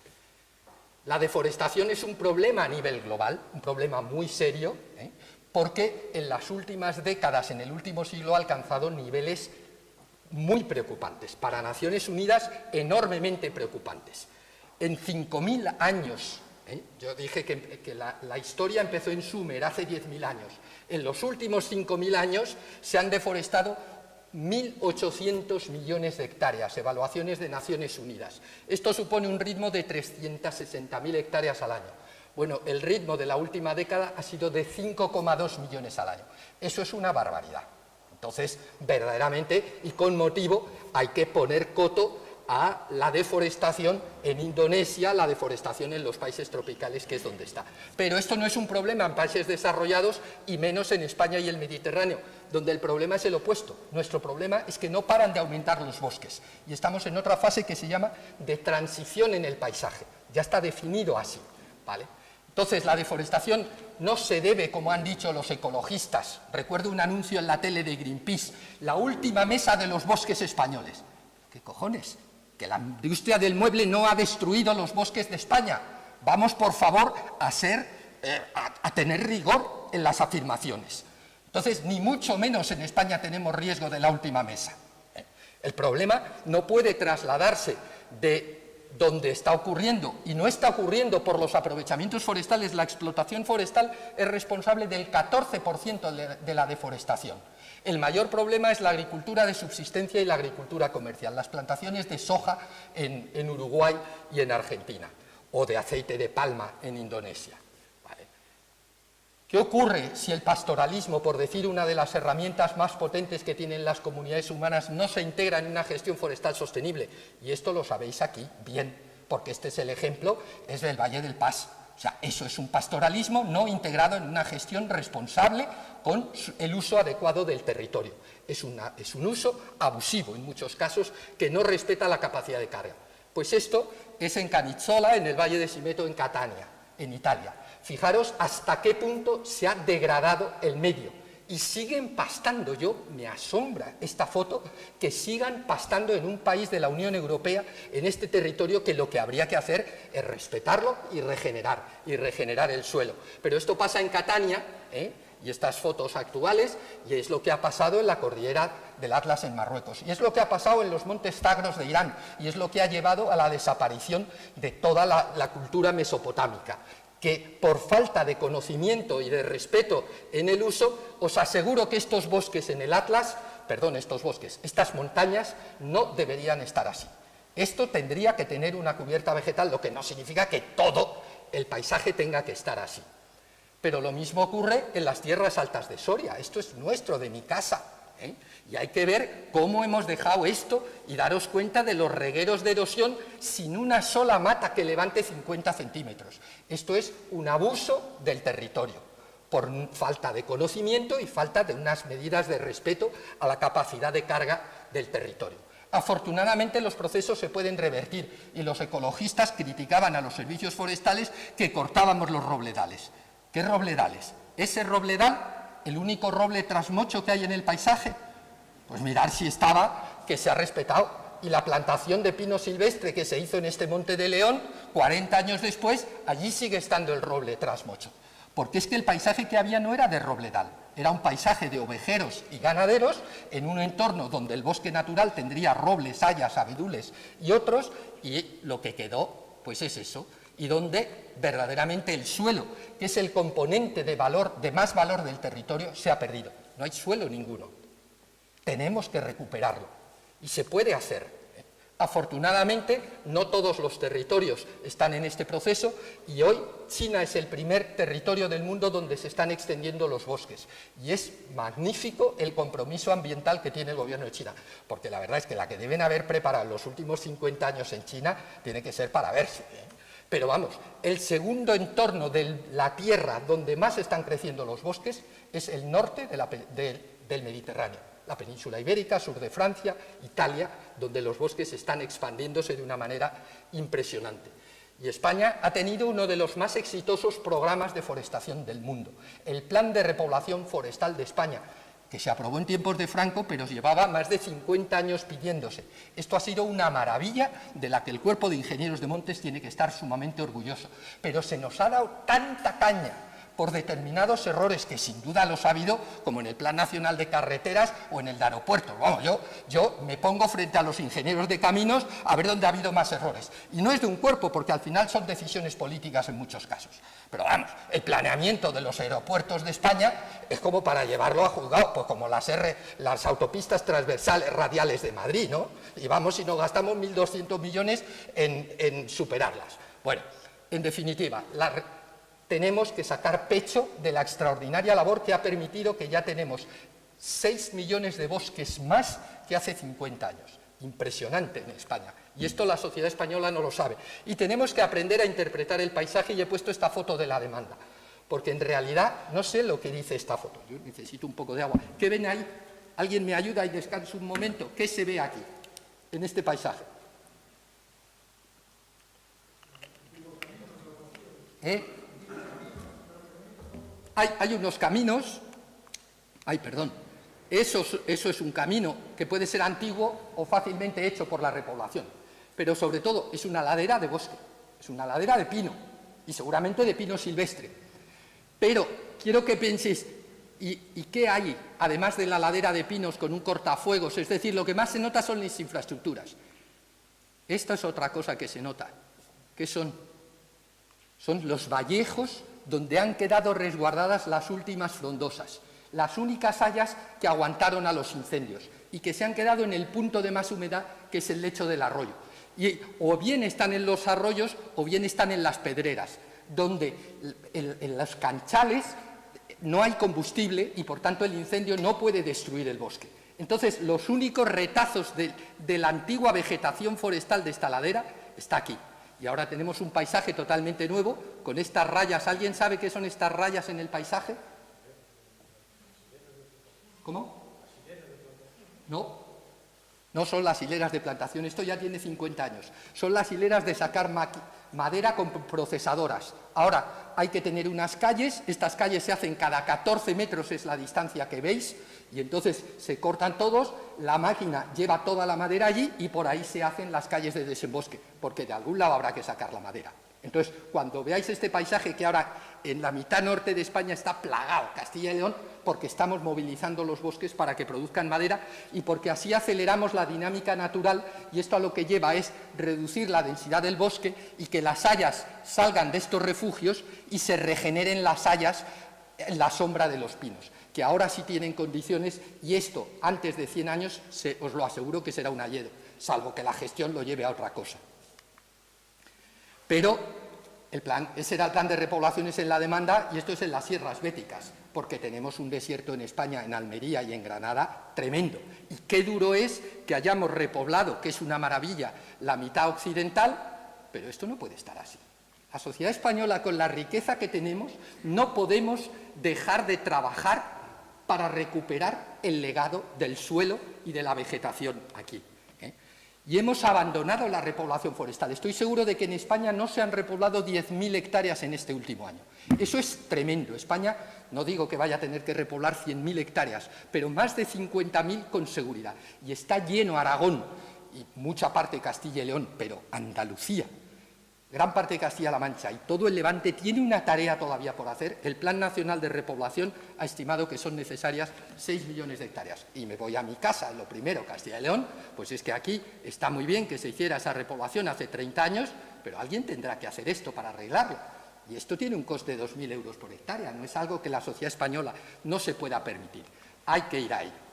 La deforestación es un problema a nivel global, un problema muy serio, porque en las últimas décadas, en el último siglo, ha alcanzado niveles muy preocupantes, para Naciones Unidas enormemente preocupantes. En 5.000 años, yo dije que la historia empezó en Sumer hace 10.000 años, en los últimos 5.000 años se han deforestado 1.800 millones de hectáreas, evaluaciones de Naciones Unidas. Esto supone un ritmo de 360.000 hectáreas al año. Bueno, el ritmo de la última década ha sido de 5,2 millones al año. Eso es una barbaridad. Entonces, verdaderamente, y con motivo, hay que poner coto a la deforestación en Indonesia, la deforestación en los países tropicales, que es donde está. Pero esto no es un problema en países desarrollados y menos en España y el Mediterráneo, donde el problema es el opuesto. Nuestro problema es que no paran de aumentar los bosques y estamos en otra fase que se llama de transición en el paisaje. Ya está definido así, ¿vale? Entonces, la deforestación no se debe, como han dicho los ecologistas. Recuerdo un anuncio en la tele de Greenpeace, la última mesa de los bosques españoles. ¿Qué cojones? Que la industria del mueble no ha destruido los bosques de España. Vamos, por favor, a ser a tener rigor en las afirmaciones. Entonces, ni mucho menos en España tenemos riesgo de la última mesa. El problema no puede trasladarse de donde está ocurriendo, y no está ocurriendo por los aprovechamientos forestales. La explotación forestal es responsable del 14% de la deforestación. El mayor problema es la agricultura de subsistencia y la agricultura comercial, las plantaciones de soja en Uruguay y en Argentina, o de aceite de palma en Indonesia. ¿Qué ocurre si el pastoralismo, por decir una de las herramientas más potentes que tienen las comunidades humanas, no se integra en una gestión forestal sostenible? Y esto lo sabéis aquí bien, porque este es el ejemplo, es del Valle del Pas. O sea, eso es un pastoralismo no integrado en una gestión responsable con el uso adecuado del territorio. Es un uso abusivo, en muchos casos, que no respeta la capacidad de carga. Pues esto es en Canizzola, en el Valle de Simeto, en Catania, en Italia. Fijaros hasta qué punto se ha degradado el medio. Y siguen pastando. Yo me asombra esta foto, que sigan pastando en un país de la Unión Europea, en este territorio, que lo que habría que hacer es respetarlo y regenerar el suelo. Pero esto pasa en Catania, y estas fotos actuales, y es lo que ha pasado en la cordillera del Atlas en Marruecos, y es lo que ha pasado en los montes Zagros de Irán, y es lo que ha llevado a la desaparición de toda la cultura mesopotámica, que por falta de conocimiento y de respeto en el uso, os aseguro que estos bosques en el Atlas, estas montañas no deberían estar así. Esto tendría que tener una cubierta vegetal, lo que no significa que todo el paisaje tenga que estar así. Pero lo mismo ocurre en las tierras altas de Soria. Esto es nuestro, de mi casa, y hay que ver cómo hemos dejado esto y daros cuenta de los regueros de erosión sin una sola mata que levante 50 centímetros. Esto es un abuso del territorio, por falta de conocimiento y falta de unas medidas de respeto a la capacidad de carga del territorio. Afortunadamente los procesos se pueden revertir, y los ecologistas criticaban a los servicios forestales que cortábamos los robledales. ¿Qué robledales? ¿Ese robledal, el único roble trasmocho que hay en el paisaje? Pues mirar si estaba, que se ha respetado. Y la plantación de pino silvestre que se hizo en este Monte de León, 40 años después, allí sigue estando el roble trasmocho. Porque es que el paisaje que había no era de robledal, era un paisaje de ovejeros y ganaderos en un entorno donde el bosque natural tendría robles, hayas, abedules y otros, y lo que quedó, pues es eso, y donde verdaderamente el suelo, que es el componente de más valor del territorio, se ha perdido. No hay suelo ninguno. Tenemos que recuperarlo, y se puede hacer. Afortunadamente, no todos los territorios están en este proceso, y hoy China es el primer territorio del mundo donde se están extendiendo los bosques. Y es magnífico el compromiso ambiental que tiene el gobierno de China, porque la verdad es que la que deben haber preparado en los últimos 50 años en China tiene que ser para verse. Pero vamos, el segundo entorno de la Tierra donde más están creciendo los bosques es el norte del Mediterráneo. La península ibérica, sur de Francia, Italia, donde los bosques están expandiéndose de una manera impresionante. Y España ha tenido uno de los más exitosos programas de forestación del mundo, el Plan de Repoblación Forestal de España, que se aprobó en tiempos de Franco, pero llevaba más de 50 años pidiéndose. Esto ha sido una maravilla de la que el Cuerpo de Ingenieros de Montes tiene que estar sumamente orgulloso. Pero se nos ha dado tanta caña por determinados errores, que sin duda los ha habido, como en el Plan Nacional de Carreteras o en el de aeropuertos. Vamos, yo me pongo frente a los ingenieros de caminos a ver dónde ha habido más errores. Y no es de un cuerpo, porque al final son decisiones políticas en muchos casos. Pero vamos, el planeamiento de los aeropuertos de España es como para llevarlo a juzgado, pues como las autopistas transversales radiales de Madrid, ¿no? Y vamos, y nos gastamos 1.200 millones en superarlas. Bueno, en definitiva, tenemos que sacar pecho de la extraordinaria labor que ha permitido que ya tenemos 6 millones de bosques más que hace 50 años. Impresionante en España. Y esto la sociedad española no lo sabe. Y tenemos que aprender a interpretar el paisaje, y he puesto esta foto de la demanda. Porque en realidad no sé lo que dice esta foto. Yo necesito un poco de agua. ¿Qué ven ahí? ¿Alguien me ayuda y descanso un momento? ¿Qué se ve aquí, en este paisaje? Hay unos caminos. Eso es un camino que puede ser antiguo o fácilmente hecho por la repoblación. Pero sobre todo es una ladera de bosque, es una ladera de pino, y seguramente de pino silvestre. Pero quiero que penséis, ¿y qué hay, además de la ladera de pinos con un cortafuegos? Es decir, lo que más se nota son las infraestructuras. Esta es otra cosa que se nota. ¿Qué son? Son los vallejos donde han quedado resguardadas las últimas frondosas, las únicas hayas que aguantaron a los incendios y que se han quedado en el punto de más humedad, que es el lecho del arroyo. Y o bien están en los arroyos o bien están en las pedreras, donde en los canchales no hay combustible y, por tanto, el incendio no puede destruir el bosque. Entonces, los únicos retazos de la antigua vegetación forestal de esta ladera está aquí. Y ahora tenemos un paisaje totalmente nuevo, con estas rayas. ¿Alguien sabe qué son estas rayas en el paisaje? ¿Cómo? No, no son las hileras de plantación, esto ya tiene 50 años. Son las hileras de sacar madera con procesadoras. Ahora, hay que tener unas calles, estas calles se hacen cada 14 metros, es la distancia que veis, y entonces se cortan todos, la máquina lleva toda la madera allí y por ahí se hacen las calles de desembosque, porque de algún lado habrá que sacar la madera. Entonces, cuando veáis este paisaje que ahora en la mitad norte de España está plagado, Castilla y León, porque estamos movilizando los bosques para que produzcan madera y porque así aceleramos la dinámica natural, y esto a lo que lleva es reducir la densidad del bosque y que las hayas salgan de estos refugios y se regeneren las hayas en la sombra de los pinos, que ahora sí tienen condiciones, y esto antes de 100 años os lo aseguro que será un hayedo, salvo que la gestión lo lleve a otra cosa. Pero ese era el plan de repoblaciones en la demanda, y esto es en las sierras béticas, porque tenemos un desierto en España, en Almería y en Granada, tremendo. Y qué duro es que hayamos repoblado, que es una maravilla, la mitad occidental, pero esto no puede estar así. La sociedad española, con la riqueza que tenemos, no podemos dejar de trabajar para recuperar el legado del suelo y de la vegetación aquí. Y hemos abandonado la repoblación forestal. Estoy seguro de que en España no se han repoblado 10.000 hectáreas en este último año. Eso es tremendo. España, no digo que vaya a tener que repoblar 100.000 hectáreas, pero más de 50.000 con seguridad. Y está lleno Aragón y mucha parte de Castilla y León, pero Andalucía, gran parte de Castilla-La Mancha y todo el Levante tiene una tarea todavía por hacer. El Plan Nacional de Repoblación ha estimado que son necesarias 6 millones de hectáreas. Y me voy a mi casa, lo primero, Castilla y León, pues es que aquí está muy bien que se hiciera esa repoblación hace 30 años, pero alguien tendrá que hacer esto para arreglarlo. Y esto tiene un coste de 2.000 euros por hectárea, no es algo que la sociedad española no se pueda permitir. Hay que ir a ello.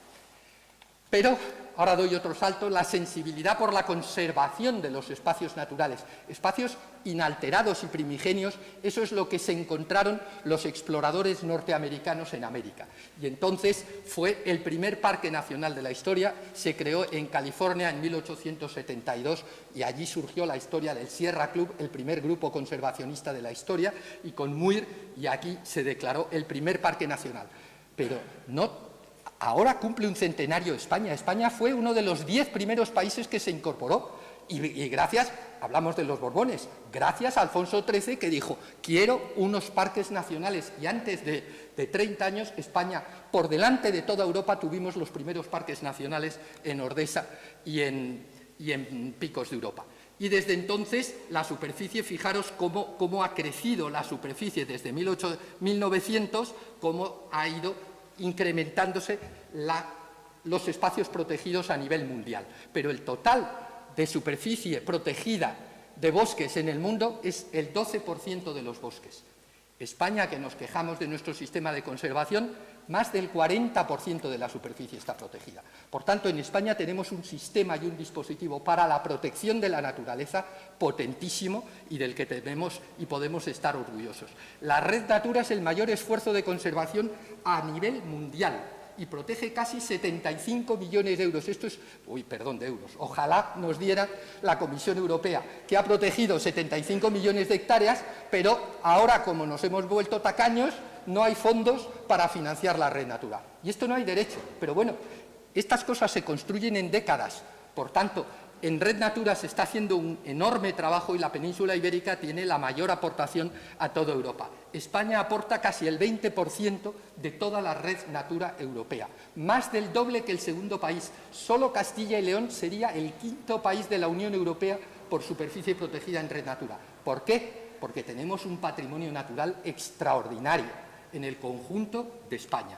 Pero, ahora doy otro salto, la sensibilidad por la conservación de los espacios naturales, espacios inalterados y primigenios, eso es lo que se encontraron los exploradores norteamericanos en América. Y entonces fue el primer parque nacional de la historia, se creó en California en 1872 y allí surgió la historia del Sierra Club, el primer grupo conservacionista de la historia, y con Muir, y aquí se declaró el primer parque nacional. Pero no. Ahora cumple un centenario España. España fue uno de los 10 primeros países que se incorporó. Y gracias, hablamos de los Borbones, gracias a Alfonso XIII, que dijo, quiero unos parques nacionales. Y antes de 30 años, España, por delante de toda Europa, tuvimos los primeros parques nacionales en Ordesa y en Picos de Europa. Y desde entonces la superficie, fijaros cómo ha crecido la superficie desde 1900, cómo ha ido incrementándose los espacios protegidos a nivel mundial. Pero el total de superficie protegida de bosques en el mundo es el 12% de los bosques. España, que nos quejamos de nuestro sistema de conservación, más del 40% de la superficie está protegida. Por tanto, en España tenemos un sistema y un dispositivo para la protección de la naturaleza potentísimo y del que tenemos y podemos estar orgullosos. La Red Natura es el mayor esfuerzo de conservación a nivel mundial y protege casi 75 millones de euros. Esto es, de euros. Ojalá nos diera la Comisión Europea, que ha protegido 75 millones de hectáreas, pero ahora, como nos hemos vuelto tacaños, no hay fondos para financiar la Red Natura. Y esto no hay derecho. Pero bueno, estas cosas se construyen en décadas. Por tanto, en Red Natura se está haciendo un enorme trabajo y la península ibérica tiene la mayor aportación a toda Europa. España aporta casi el 20% de toda la Red Natura europea, más del doble que el segundo país. Solo Castilla y León sería el quinto país de la Unión Europea por superficie protegida en Red Natura. ¿Por qué? Porque tenemos un patrimonio natural extraordinario. en el conjunto de España.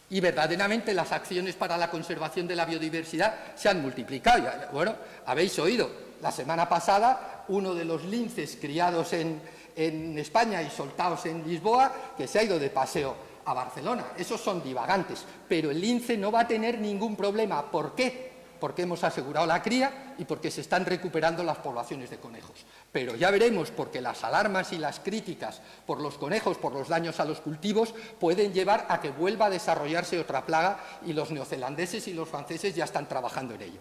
Y verdaderamente las acciones para la conservación de la biodiversidad se han multiplicado. Bueno, habéis oído, la semana pasada, uno de los linces criados en España y soltados en Lisboa, que se ha ido de paseo a Barcelona. Esos son divagantes, pero el lince no va a tener ningún problema. ¿Por qué? Porque hemos asegurado la cría y porque se están recuperando las poblaciones de conejos. Pero ya veremos, porque las alarmas y las críticas por los conejos, por los daños a los cultivos, pueden llevar a que vuelva a desarrollarse otra plaga, y los neozelandeses y los franceses ya están trabajando en ello.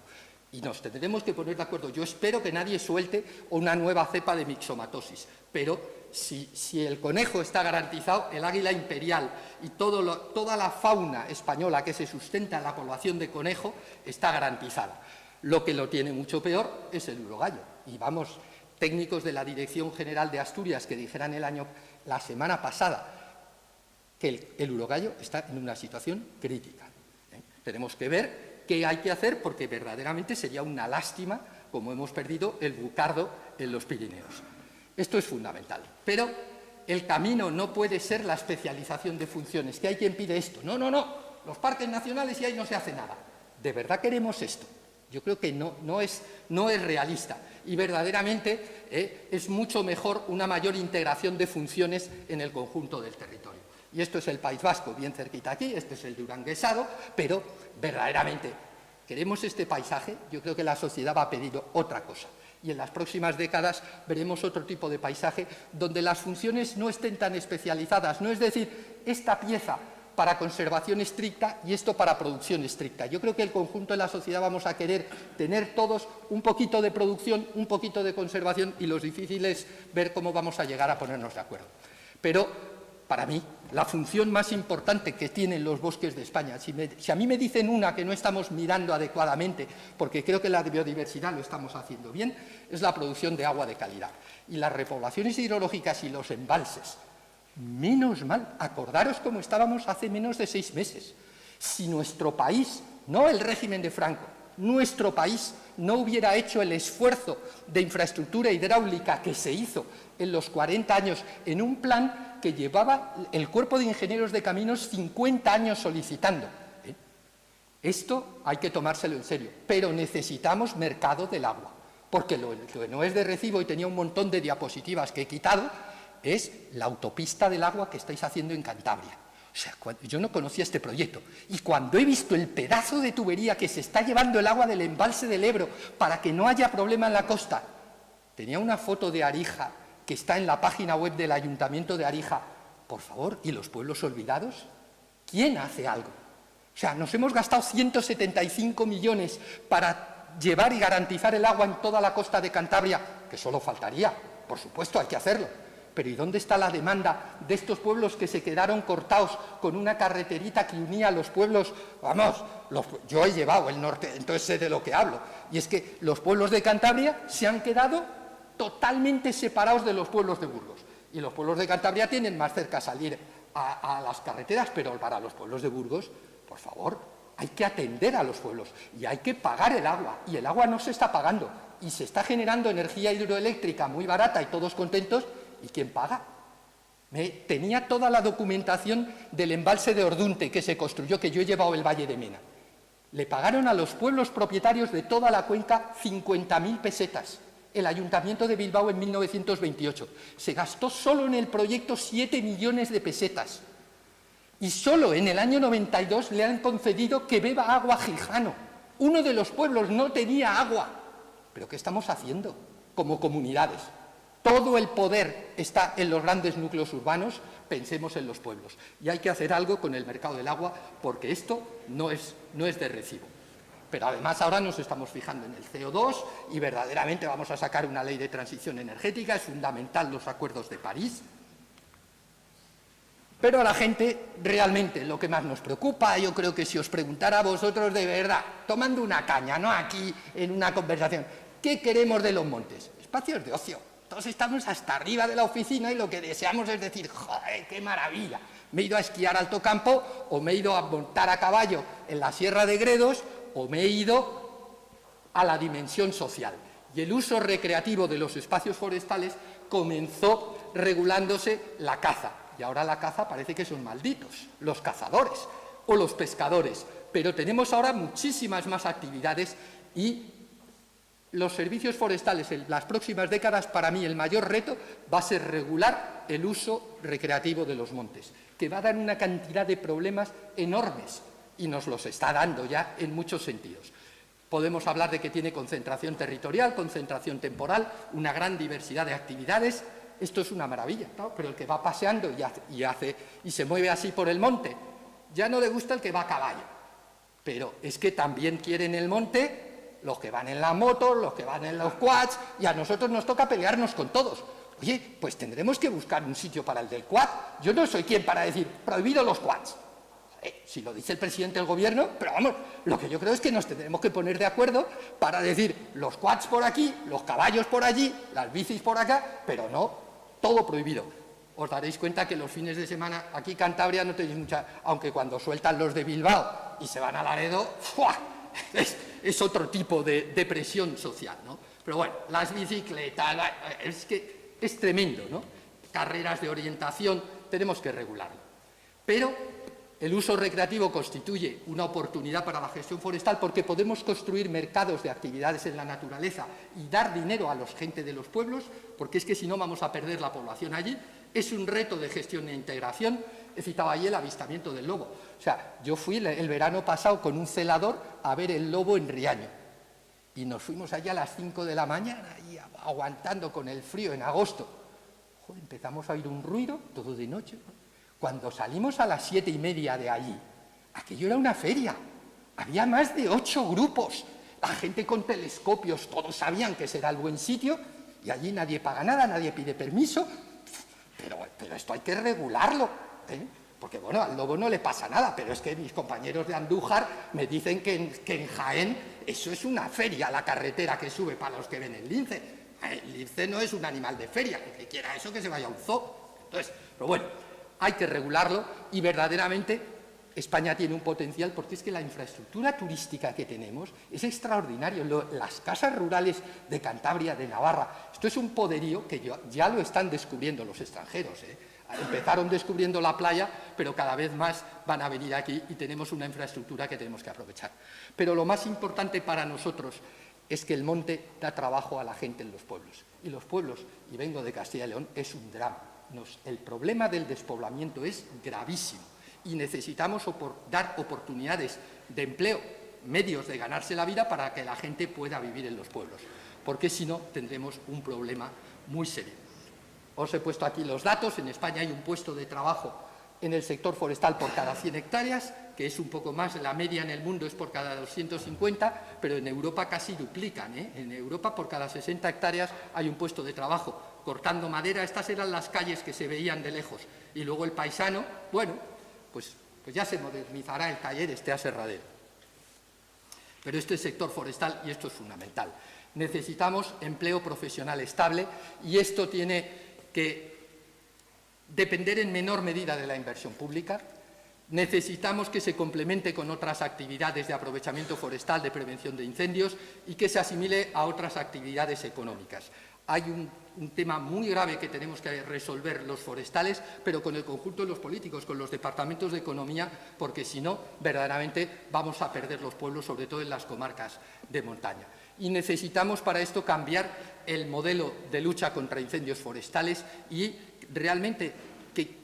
Y nos tendremos que poner de acuerdo. Yo espero que nadie suelte una nueva cepa de mixomatosis, pero si el conejo está garantizado, el águila imperial y toda la fauna española que se sustenta en la población de conejo está garantizada. Lo que lo tiene mucho peor es el urogallo. Y vamos, técnicos de la Dirección General de Asturias que dijeran la semana pasada que el urogallo está en una situación crítica. Tenemos que ver qué hay que hacer, porque verdaderamente sería una lástima como hemos perdido el bucardo en los Pirineos. Esto es fundamental. Pero el camino no puede ser la especialización de funciones, que hay quien pide esto. No, no, no, los parques nacionales y ahí no se hace nada. ¿De verdad queremos esto? Yo creo que no es realista, y verdaderamente es mucho mejor una mayor integración de funciones en el conjunto del territorio. Y esto es el País Vasco, bien cerquita aquí, este es el duranguesado, pero verdaderamente queremos este paisaje. Yo creo que la sociedad va a pedir otra cosa. Y en las próximas décadas veremos otro tipo de paisaje donde las funciones no estén tan especializadas, no es decir, esta pieza para conservación estricta y esto para producción estricta. Yo creo que el conjunto de la sociedad vamos a querer tener todos un poquito de producción, un poquito de conservación, y lo difícil es ver cómo vamos a llegar a ponernos de acuerdo. Pero, para mí, la función más importante que tienen los bosques de España, si a mí me dicen una que no estamos mirando adecuadamente, porque creo que la biodiversidad lo estamos haciendo bien, es la producción de agua de calidad. Y las repoblaciones hidrológicas y los embalses, menos mal, acordaros cómo estábamos hace menos de 6 meses. Si nuestro país, no el régimen de Franco, nuestro país no hubiera hecho el esfuerzo de infraestructura hidráulica que se hizo en los 40 años en un plan que llevaba el Cuerpo de Ingenieros de Caminos 50 años solicitando. Esto hay que tomárselo en serio, pero necesitamos mercado del agua, porque lo que no es de recibo, y tenía un montón de diapositivas que he quitado, es la autopista del agua que estáis haciendo en Cantabria. O sea, yo no conocía este proyecto, y cuando he visto el pedazo de tubería que se está llevando el agua del embalse del Ebro para que no haya problema en la costa, tenía una foto de Arija que está en la página web del Ayuntamiento de Arija. Por favor, ¿y los pueblos olvidados? ¿Quién hace algo? O sea, nos hemos gastado 175 millones para llevar y garantizar el agua en toda la costa de Cantabria, que solo faltaría, por supuesto, hay que hacerlo. Pero ¿y dónde está la demanda de estos pueblos que se quedaron cortados con una carreterita que unía a los pueblos? Vamos, yo he llevado el norte, entonces sé de lo que hablo. Y es que los pueblos de Cantabria se han quedado totalmente separados de los pueblos de Burgos. Y los pueblos de Cantabria tienen más cerca salir a las carreteras, pero para los pueblos de Burgos, por favor, hay que atender a los pueblos y hay que pagar el agua. Y el agua no se está pagando. Y se está generando energía hidroeléctrica muy barata y todos contentos. ¿Y quién paga? Tenía toda la documentación del embalse de Ordunte que se construyó, que yo he llevado el Valle de Mena. Le pagaron a los pueblos propietarios de toda la cuenca 50.000 pesetas. El Ayuntamiento de Bilbao en 1928. Se gastó solo en el proyecto 7 millones de pesetas. Y solo en el año 92 le han concedido que beba agua a Gijano. Uno de los pueblos no tenía agua. ¿Pero qué estamos haciendo como comunidades? Todo el poder está en los grandes núcleos urbanos, pensemos en los pueblos. Y hay que hacer algo con el mercado del agua, porque esto no es de recibo. Pero además ahora nos estamos fijando en el CO2 y verdaderamente vamos a sacar una ley de transición energética. Es fundamental los acuerdos de París. Pero a la gente realmente lo que más nos preocupa, yo creo que si os preguntara a vosotros de verdad, tomando una caña, no aquí en una conversación, ¿qué queremos de los montes? Espacios de ocio. Todos estamos hasta arriba de la oficina y lo que deseamos es decir, ¡joder, qué maravilla! Me he ido a esquiar a Alto Campo, o me he ido a montar a caballo en la Sierra de Gredos, o me he ido a la dimensión social. Y el uso recreativo de los espacios forestales comenzó regulándose la caza. y ahora la caza parece que son malditos, los cazadores o los pescadores, pero tenemos ahora muchísimas más actividades y los servicios forestales en las próximas décadas, para mí el mayor reto va a ser regular el uso recreativo de los montes, que va a dar una cantidad de problemas enormes y nos los está dando ya en muchos sentidos. Podemos hablar de que tiene concentración territorial, concentración temporal, una gran diversidad de actividades. Esto es una maravilla, ¿no? Pero el que va paseando y se mueve así por el monte, ya no le gusta el que va a caballo. Pero es que también quieren el monte los que van en la moto, los que van en los quads, y a nosotros nos toca pelearnos con todos. Oye, pues tendremos que buscar un sitio para el del quad. Yo no soy quien para decir, prohibido los quads. Si lo dice el presidente del gobierno, pero vamos, lo que yo creo es que nos tendremos que poner de acuerdo para decir los quads por aquí, los caballos por allí, las bicis por acá, pero no todo prohibido. Os daréis cuenta que los fines de semana aquí Cantabria no tenéis mucha, aunque cuando sueltan los de Bilbao y se van a Laredo, ¡fua! Es otro tipo de presión social, ¿no? Pero bueno, las bicicletas, es que es tremendo, ¿no? Carreras de orientación, tenemos que regularlo. Pero el uso recreativo constituye una oportunidad para la gestión forestal porque podemos construir mercados de actividades en la naturaleza y dar dinero a la gente de los pueblos, porque es que si no vamos a perder la población allí. Es un reto de gestión e integración. He citado ahí el avistamiento del lobo. O sea, yo fui el verano pasado con un celador a ver el lobo en Riaño. Y nos fuimos allá a las 5 de la mañana, y aguantando con el frío en agosto. Joder, empezamos a oír un ruido, todo de noche, ¿no? Cuando salimos a las 7:30 de allí, aquello era una feria. Había más de 8 grupos. La gente con telescopios, todos sabían que ese era el buen sitio, y allí nadie paga nada, nadie pide permiso. Pero esto hay que regularlo, ¿eh? Porque, bueno, al lobo no le pasa nada, pero es que mis compañeros de Andújar me dicen que en Jaén eso es una feria, la carretera que sube para los que ven el lince. El lince no es un animal de feria, el que quiera eso que se vaya a un zoo. Entonces, pero bueno, hay que regularlo y verdaderamente España tiene un potencial porque es que la infraestructura turística que tenemos es extraordinaria. Las casas rurales de Cantabria, de Navarra, esto es un poderío que ya lo están descubriendo los extranjeros, ¿eh? Empezaron descubriendo la playa, pero cada vez más van a venir aquí y tenemos una infraestructura que tenemos que aprovechar. Pero lo más importante para nosotros es que el monte da trabajo a la gente en los pueblos. Y los pueblos, y vengo de Castilla y León, es un drama. El problema del despoblamiento es gravísimo y necesitamos dar oportunidades de empleo, medios de ganarse la vida para que la gente pueda vivir en los pueblos, porque si no tendremos un problema muy serio. Os he puesto aquí los datos. En España hay un puesto de trabajo en el sector forestal por cada 100 hectáreas, que es un poco más, la media en el mundo es por cada 250, pero en Europa casi duplican, ¿eh? En Europa por cada 60 hectáreas hay un puesto de trabajo cortando madera. Estas eran las calles que se veían de lejos. Y luego el paisano, bueno, pues ya se modernizará el taller, este aserradero. Pero este es sector forestal y esto es fundamental. Necesitamos empleo profesional estable y esto tiene que depender en menor medida de la inversión pública. Necesitamos que se complemente con otras actividades de aprovechamiento forestal, de prevención de incendios y que se asimile a otras actividades económicas. Hay un tema muy grave que tenemos que resolver los forestales, pero con el conjunto de los políticos, con los departamentos de economía, porque si no, verdaderamente vamos a perder los pueblos, sobre todo en las comarcas de montaña. Y necesitamos para esto cambiar el modelo de lucha contra incendios forestales y realmente que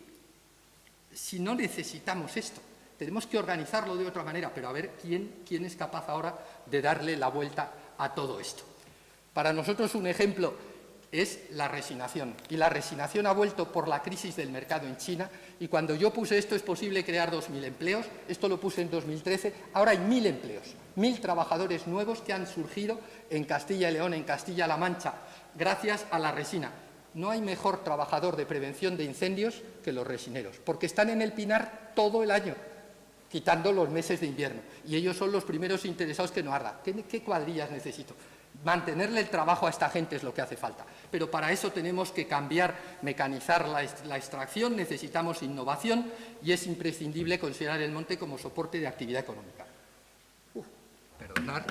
si no necesitamos esto, tenemos que organizarlo de otra manera, pero a ver quién es capaz ahora de darle la vuelta a todo esto. Para nosotros un ejemplo es la resinación. Y la resinación ha vuelto por la crisis del mercado en China. Y cuando yo puse esto es posible crear 2.000 empleos, esto lo puse en 2013, ahora hay 1.000 empleos, 1.000 trabajadores nuevos que han surgido en Castilla y León, en Castilla-La Mancha, gracias a la resina. No hay mejor trabajador de prevención de incendios que los resineros, porque están en el pinar todo el año, quitando los meses de invierno. Y ellos son los primeros interesados que no arda. ¿Qué cuadrillas necesito? Mantenerle el trabajo a esta gente es lo que hace falta. Pero para eso tenemos que cambiar, mecanizar la extracción, necesitamos innovación y es imprescindible considerar el monte como soporte de actividad económica. Perdonad.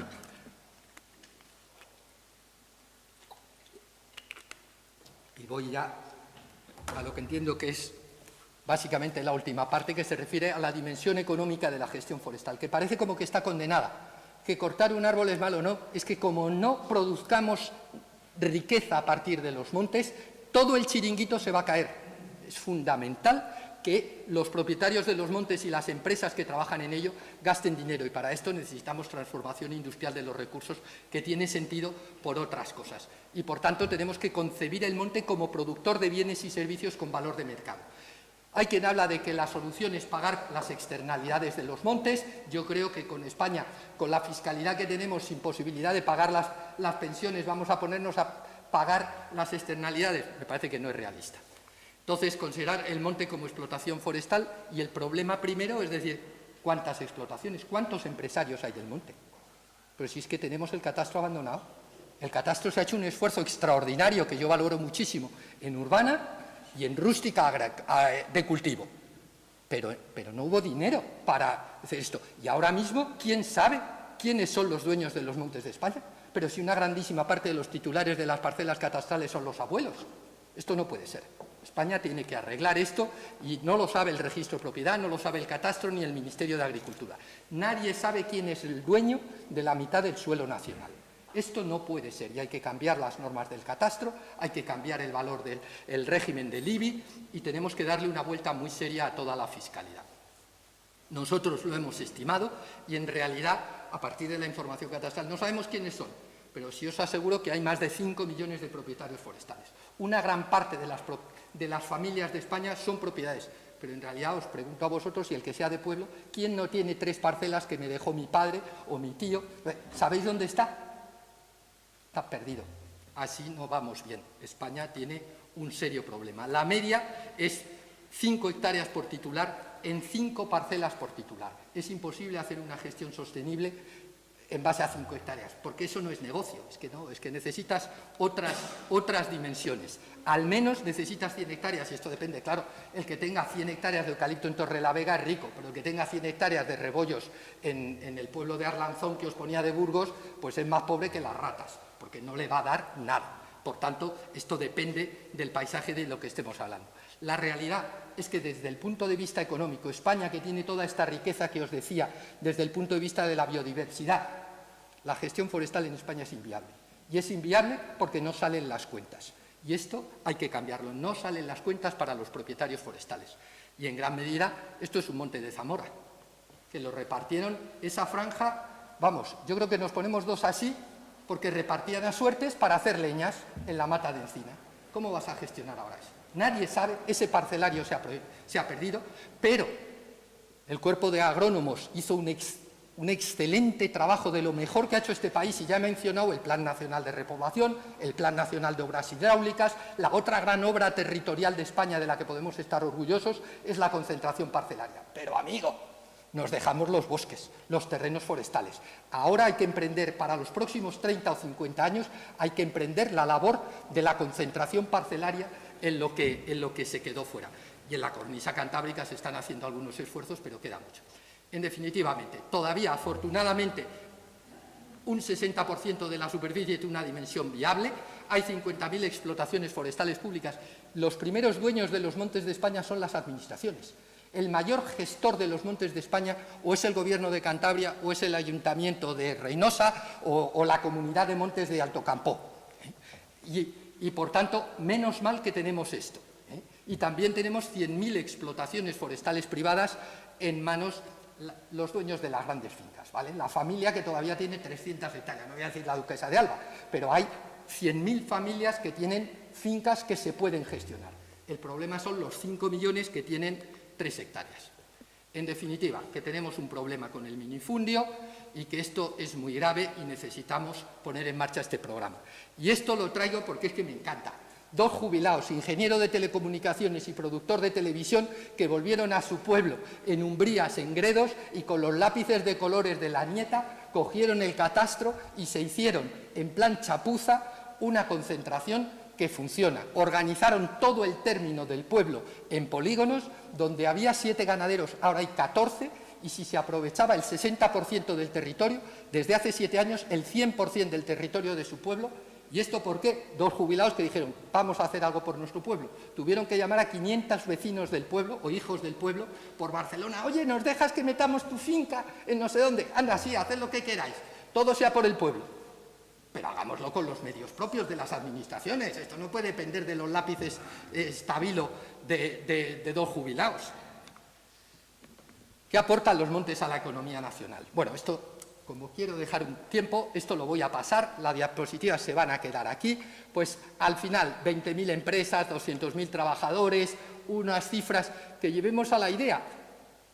Y voy ya a lo que entiendo que es básicamente la última parte, que se refiere a la dimensión económica de la gestión forestal, que parece como que está condenada, que cortar un árbol es malo. No, es que como no produzcamos riqueza a partir de los montes, todo el chiringuito se va a caer. Es fundamental que los propietarios de los montes y las empresas que trabajan en ello gasten dinero, y para esto necesitamos transformación industrial de los recursos, que tiene sentido por otras cosas. Y por tanto tenemos que concebir el monte como productor de bienes y servicios con valor de mercado. Hay quien habla de que la solución es pagar las externalidades de los montes. Yo creo que con España, con la fiscalidad que tenemos, sin posibilidad de pagar las pensiones, vamos a ponernos a pagar las externalidades. Me parece que no es realista. Entonces, considerar el monte como explotación forestal, y el problema primero es decir, ¿cuántas explotaciones, cuántos empresarios hay del monte? Pero si es que tenemos el catastro abandonado. El catastro se ha hecho un esfuerzo extraordinario, que yo valoro muchísimo, en urbana y en rústica de cultivo. Pero no hubo dinero para hacer esto. Y ahora mismo, ¿quién sabe quiénes son los dueños de los montes de España? Pero si una grandísima parte de los titulares de las parcelas catastrales son los abuelos. Esto no puede ser. España tiene que arreglar esto, y no lo sabe el registro de propiedad, no lo sabe el catastro ni el Ministerio de Agricultura. Nadie sabe quién es el dueño de la mitad del suelo nacional. Esto no puede ser, y hay que cambiar las normas del catastro, hay que cambiar el valor del régimen del IBI, y tenemos que darle una vuelta muy seria a toda la fiscalidad. Nosotros lo hemos estimado, y en realidad, a partir de la información catastral, no sabemos quiénes son, pero sí os aseguro que hay más de 5 millones de propietarios forestales. Una gran parte de las familias de España son propiedades, pero en realidad os pregunto a vosotros, y el que sea de pueblo, ¿quién no tiene 3 parcelas que me dejó mi padre o mi tío? ¿Sabéis dónde está? Está perdido. Así no vamos bien. España tiene un serio problema. La media es 5 hectáreas por titular en 5 parcelas por titular. Es imposible hacer una gestión sostenible en base a 5 hectáreas, porque eso no es negocio, es que necesitas otras dimensiones. Al menos necesitas 100 hectáreas, y esto depende, claro, el que tenga 100 hectáreas de eucalipto en Torrelavega es rico, pero el que tenga 100 hectáreas de rebollos en el pueblo de Arlanzón, que os ponía de Burgos, pues es más pobre que las ratas, porque no le va a dar nada. Por tanto, esto depende del paisaje de lo que estemos hablando. La realidad es que desde el punto de vista económico, España, que tiene toda esta riqueza que os decía, desde el punto de vista de la biodiversidad, la gestión forestal en España es inviable. Y es inviable porque no salen las cuentas. Y esto hay que cambiarlo. No salen las cuentas para los propietarios forestales. Y en gran medida esto es un monte de Zamora, que lo repartieron esa franja. Vamos, yo creo que nos ponemos 2 así porque repartían a suertes para hacer leñas en la mata de encina. ¿Cómo vas a gestionar ahora eso? Nadie sabe, ese parcelario se ha perdido, pero el cuerpo de agrónomos hizo un excelente trabajo, de lo mejor que ha hecho este país, y ya he mencionado el Plan Nacional de Repoblación, el Plan Nacional de Obras Hidráulicas. La otra gran obra territorial de España de la que podemos estar orgullosos es la concentración parcelaria. Pero, amigo, nos dejamos los bosques, los terrenos forestales. Ahora hay que emprender, para los próximos 30 o 50 años, hay que emprender la labor de la concentración parcelaria en lo que se quedó fuera. Y en la cornisa cantábrica se están haciendo algunos esfuerzos, pero queda mucho. En definitivamente, todavía, afortunadamente, un 60% de la superficie tiene una dimensión viable. Hay 50.000 explotaciones forestales públicas. Los primeros dueños de los montes de España son las administraciones. El mayor gestor de los montes de España o es el Gobierno de Cantabria, o es el Ayuntamiento de Reynosa, o la Comunidad de Montes de Alto Campó. Y por tanto, menos mal que tenemos esto. Y también tenemos 100.000 explotaciones forestales privadas en manos los dueños de las grandes fincas, ¿vale? La familia que todavía tiene 300 hectáreas, no voy a decir la duquesa de Alba, pero hay 100.000 familias que tienen fincas que se pueden gestionar. El problema son los 5 millones que tienen 3 hectáreas. En definitiva, que tenemos un problema con el minifundio y que esto es muy grave y necesitamos poner en marcha este programa. Y esto lo traigo porque es que me encanta. 2 jubilados, ingeniero de telecomunicaciones y productor de televisión, que volvieron a su pueblo en Umbrías, en Gredos, y con los lápices de colores de la nieta cogieron el catastro y se hicieron, en plan chapuza, una concentración que funciona. Organizaron todo el término del pueblo en polígonos, donde había 7 ganaderos, ahora hay 14, y si se aprovechaba el 60% del territorio, desde hace 7 años el 100% del territorio de su pueblo ¿Y esto por qué? 2 jubilados que dijeron, vamos a hacer algo por nuestro pueblo. Tuvieron que llamar a 500 vecinos del pueblo o hijos del pueblo por Barcelona. Oye, ¿nos dejas que metamos tu finca en no sé dónde? Anda, sí, haced lo que queráis. Todo sea por el pueblo. Pero hagámoslo con los medios propios de las administraciones. Esto no puede depender de los lápices estabilo de 2 jubilados. ¿Qué aportan los montes a la economía nacional? Bueno, esto, como quiero dejar un tiempo, esto lo voy a pasar, las diapositivas se van a quedar aquí, pues al final 20.000 empresas, 200.000 trabajadores, unas cifras que llevemos a la idea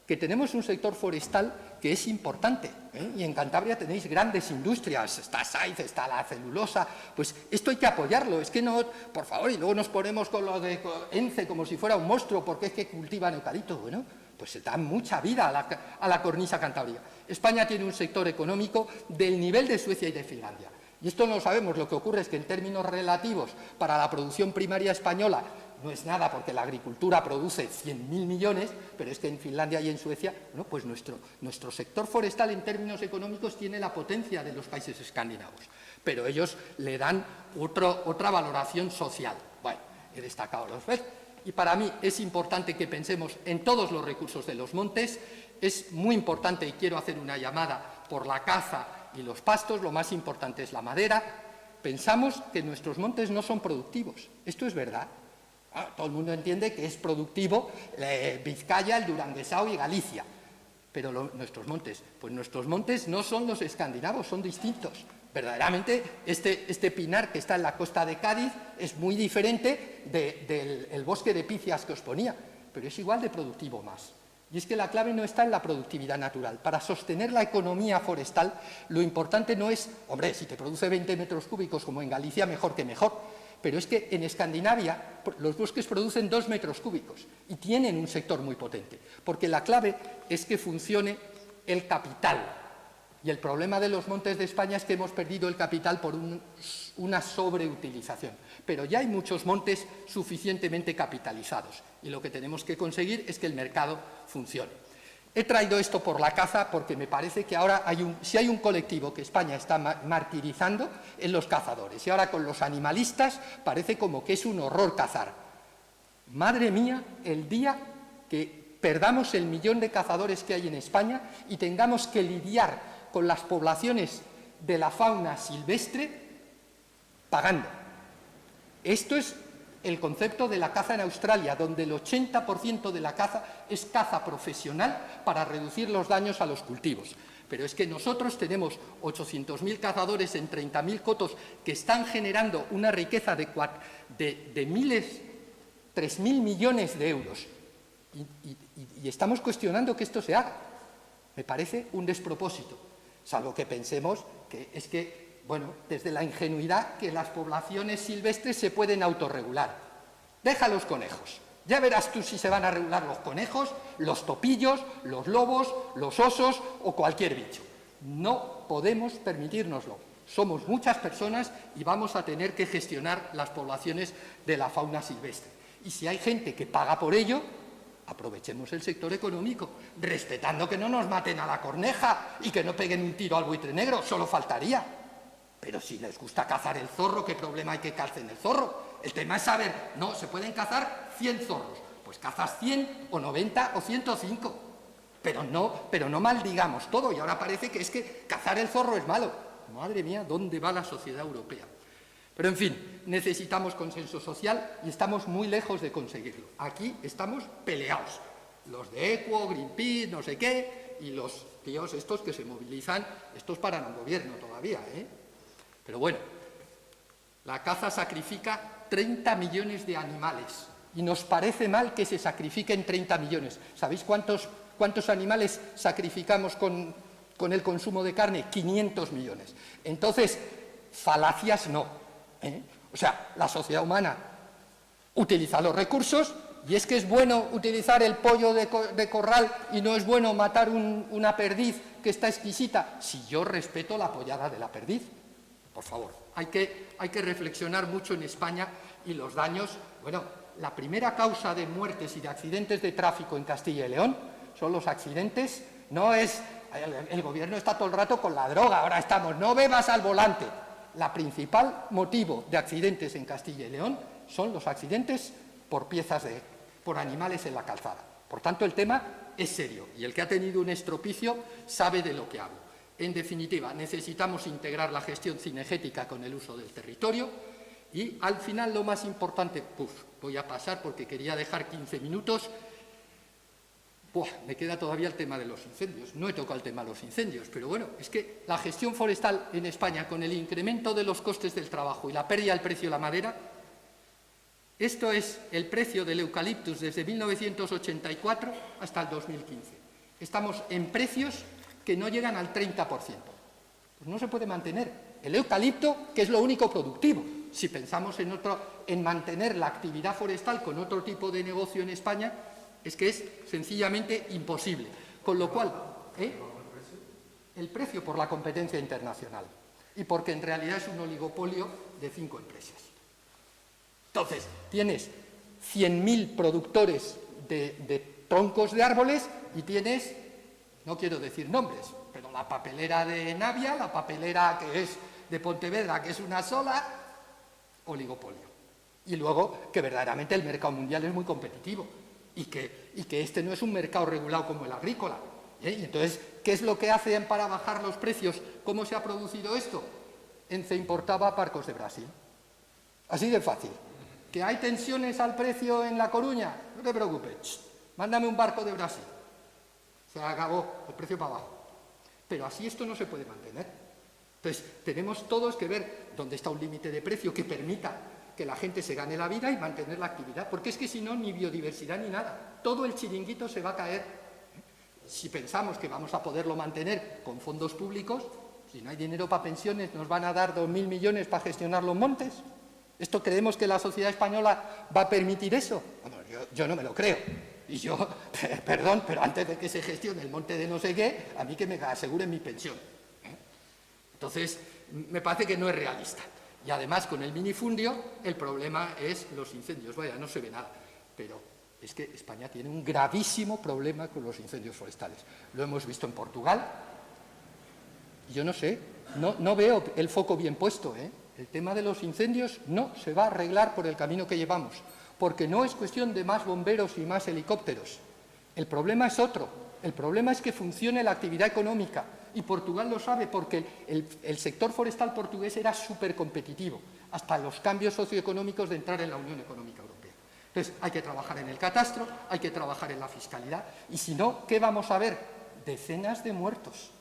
que tenemos un sector forestal que es importante, ¿eh? Y en Cantabria tenéis grandes industrias, está Saiz, está la celulosa, pues esto hay que apoyarlo, es que no, por favor, y luego nos ponemos con lo de ENCE como si fuera un monstruo porque es que cultivan eucalipto, bueno, pues se da mucha vida a la cornisa cantábrica. España tiene un sector económico del nivel de Suecia y de Finlandia. Y esto no lo sabemos, lo que ocurre es que en términos relativos para la producción primaria española no es nada porque la agricultura produce 100.000 millones, pero es que en Finlandia y en Suecia, bueno, pues nuestro sector forestal en términos económicos tiene la potencia de los países escandinavos, pero ellos le dan otra valoración social. Bueno, he destacado los dos. Y para mí es importante que pensemos en todos los recursos de los montes, es muy importante, y quiero hacer una llamada por la caza y los pastos, lo más importante es la madera. Pensamos que nuestros montes no son productivos, esto es verdad. Todo el mundo entiende que es productivo Vizcaya, el Duranguesao y Galicia, pero nuestros montes, pues nuestros montes no son los escandinavos, son distintos. Verdaderamente, este pinar que está en la costa de Cádiz es muy diferente del bosque de picias que os ponía, pero es igual de productivo más. Y es que la clave no está en la productividad natural. Para sostener la economía forestal, lo importante no es, hombre, si te produce 20 metros cúbicos como en Galicia, mejor que mejor. Pero es que en Escandinavia los bosques producen 2 metros cúbicos y tienen un sector muy potente, porque la clave es que funcione el capital. Y el problema de los montes de España es que hemos perdido el capital por una sobreutilización. Pero ya hay muchos montes suficientemente capitalizados y lo que tenemos que conseguir es que el mercado funcione. He traído esto por la caza porque me parece que ahora si hay un colectivo que España está martirizando, en los cazadores. Y ahora con los animalistas parece como que es un horror cazar. Madre mía, el día que perdamos el 1.000.000 de cazadores que hay en España y tengamos que lidiar con las poblaciones de la fauna silvestre pagando. Esto es el concepto de la caza en Australia, donde el 80% de la caza es caza profesional para reducir los daños a los cultivos. Pero es que nosotros tenemos 800.000 cazadores en 30.000 cotos que están generando una riqueza de 3.000 millones de euros. Y estamos cuestionando que esto se haga. Me parece un despropósito, salvo que pensemos que es que, bueno, desde la ingenuidad que las poblaciones silvestres se pueden autorregular. Deja los conejos. Ya verás tú si se van a regular los conejos, los topillos, los lobos, los osos o cualquier bicho. No podemos permitírnoslo. Somos muchas personas y vamos a tener que gestionar las poblaciones de la fauna silvestre. Y si hay gente que paga por ello, aprovechemos el sector económico, respetando que no nos maten a la corneja y que no peguen un tiro al buitre negro, solo faltaría. Pero si les gusta cazar el zorro, ¿qué problema hay que cacen el zorro? El tema es saber, no, se pueden cazar 100 zorros, pues cazas 100 o 90 o 105, pero no maldigamos todo y ahora parece que es que cazar el zorro es malo. Madre mía, ¿dónde va la sociedad europea? Pero en fin, necesitamos consenso social y estamos muy lejos de conseguirlo. Aquí estamos peleados, los de ECUO, Greenpeace, no sé qué, y los tíos estos que se movilizan, estos para el gobierno todavía, ¿eh? Pero bueno, la caza sacrifica 30 millones de animales y nos parece mal que se sacrifiquen 30 millones. ¿Sabéis cuántos animales sacrificamos con el consumo de carne? 500 millones. Entonces, falacias no, ¿eh? O sea, la sociedad humana utiliza los recursos y es que es bueno utilizar el pollo de corral y no es bueno matar una perdiz que está exquisita. Si yo respeto la pollada de la perdiz. Por favor, hay que reflexionar mucho en España y los daños. Bueno, la primera causa de muertes y de accidentes de tráfico en Castilla y León son los accidentes, no es... El gobierno está todo el rato con la droga, ahora estamos, no bebas al volante. la principal motivo de accidentes en Castilla y León son los accidentes por animales en la calzada. Por tanto, el tema es serio y el que ha tenido un estropicio sabe de lo que hablo. En definitiva, necesitamos integrar la gestión cinegética con el uso del territorio y, al final, lo más importante, voy a pasar porque quería dejar 15 minutos. Me queda todavía el tema de los incendios. No he tocado el tema de los incendios, pero bueno, es que la gestión forestal en España, con el incremento de los costes del trabajo y la pérdida del precio de la madera, esto es el precio del eucaliptus desde 1984 hasta el 2015. Estamos en precios que no llegan al 30%. Pues no se puede mantener el eucalipto, que es lo único productivo. Si pensamos en mantener la actividad forestal con otro tipo de negocio en España, es que es sencillamente imposible. Con lo cual, el precio por la competencia internacional y porque en realidad es un oligopolio de 5 empresas. Entonces, tienes 100.000 productores de troncos de árboles y tienes, no quiero decir nombres, pero la papelera de Navia, la papelera que es de Pontevedra, que es una sola, oligopolio. Y luego que verdaderamente el mercado mundial es muy competitivo y que este no es un mercado regulado como el agrícola. Y entonces, ¿qué es lo que hacen para bajar los precios? ¿Cómo se ha producido esto? ENCE importaba barcos de Brasil. Así de fácil. ¿Que hay tensiones al precio en La Coruña? No te preocupes, mándame un barco de Brasil. Se acabó, el precio para abajo. Pero así esto no se puede mantener. Entonces, tenemos todos que ver dónde está un límite de precio que permita que la gente se gane la vida y mantener la actividad, porque es que si no, ni biodiversidad ni nada. Todo el chiringuito se va a caer. Si pensamos que vamos a poderlo mantener con fondos públicos, si no hay dinero para pensiones, nos van a dar 2.000 millones para gestionar los montes. ¿Esto creemos que la sociedad española va a permitir eso? Bueno, yo no me lo creo. Y yo, perdón, pero antes de que se gestione el monte de no sé qué, a mí que me aseguren mi pensión. Entonces, me parece que no es realista. Y además, con el minifundio, el problema es los incendios. Vaya, no se ve nada. Pero es que España tiene un gravísimo problema con los incendios forestales. Lo hemos visto en Portugal. Yo no sé, no veo el foco bien puesto, ¿eh? El tema de los incendios no se va a arreglar por el camino que llevamos, porque no es cuestión de más bomberos y más helicópteros. El problema es otro. El problema es que funcione la actividad económica. Y Portugal lo sabe porque el sector forestal portugués era súper competitivo, hasta los cambios socioeconómicos de entrar en la Unión Económica Europea. Entonces, hay que trabajar en el catastro, hay que trabajar en la fiscalidad, y si no, ¿qué vamos a ver? Decenas de muertos.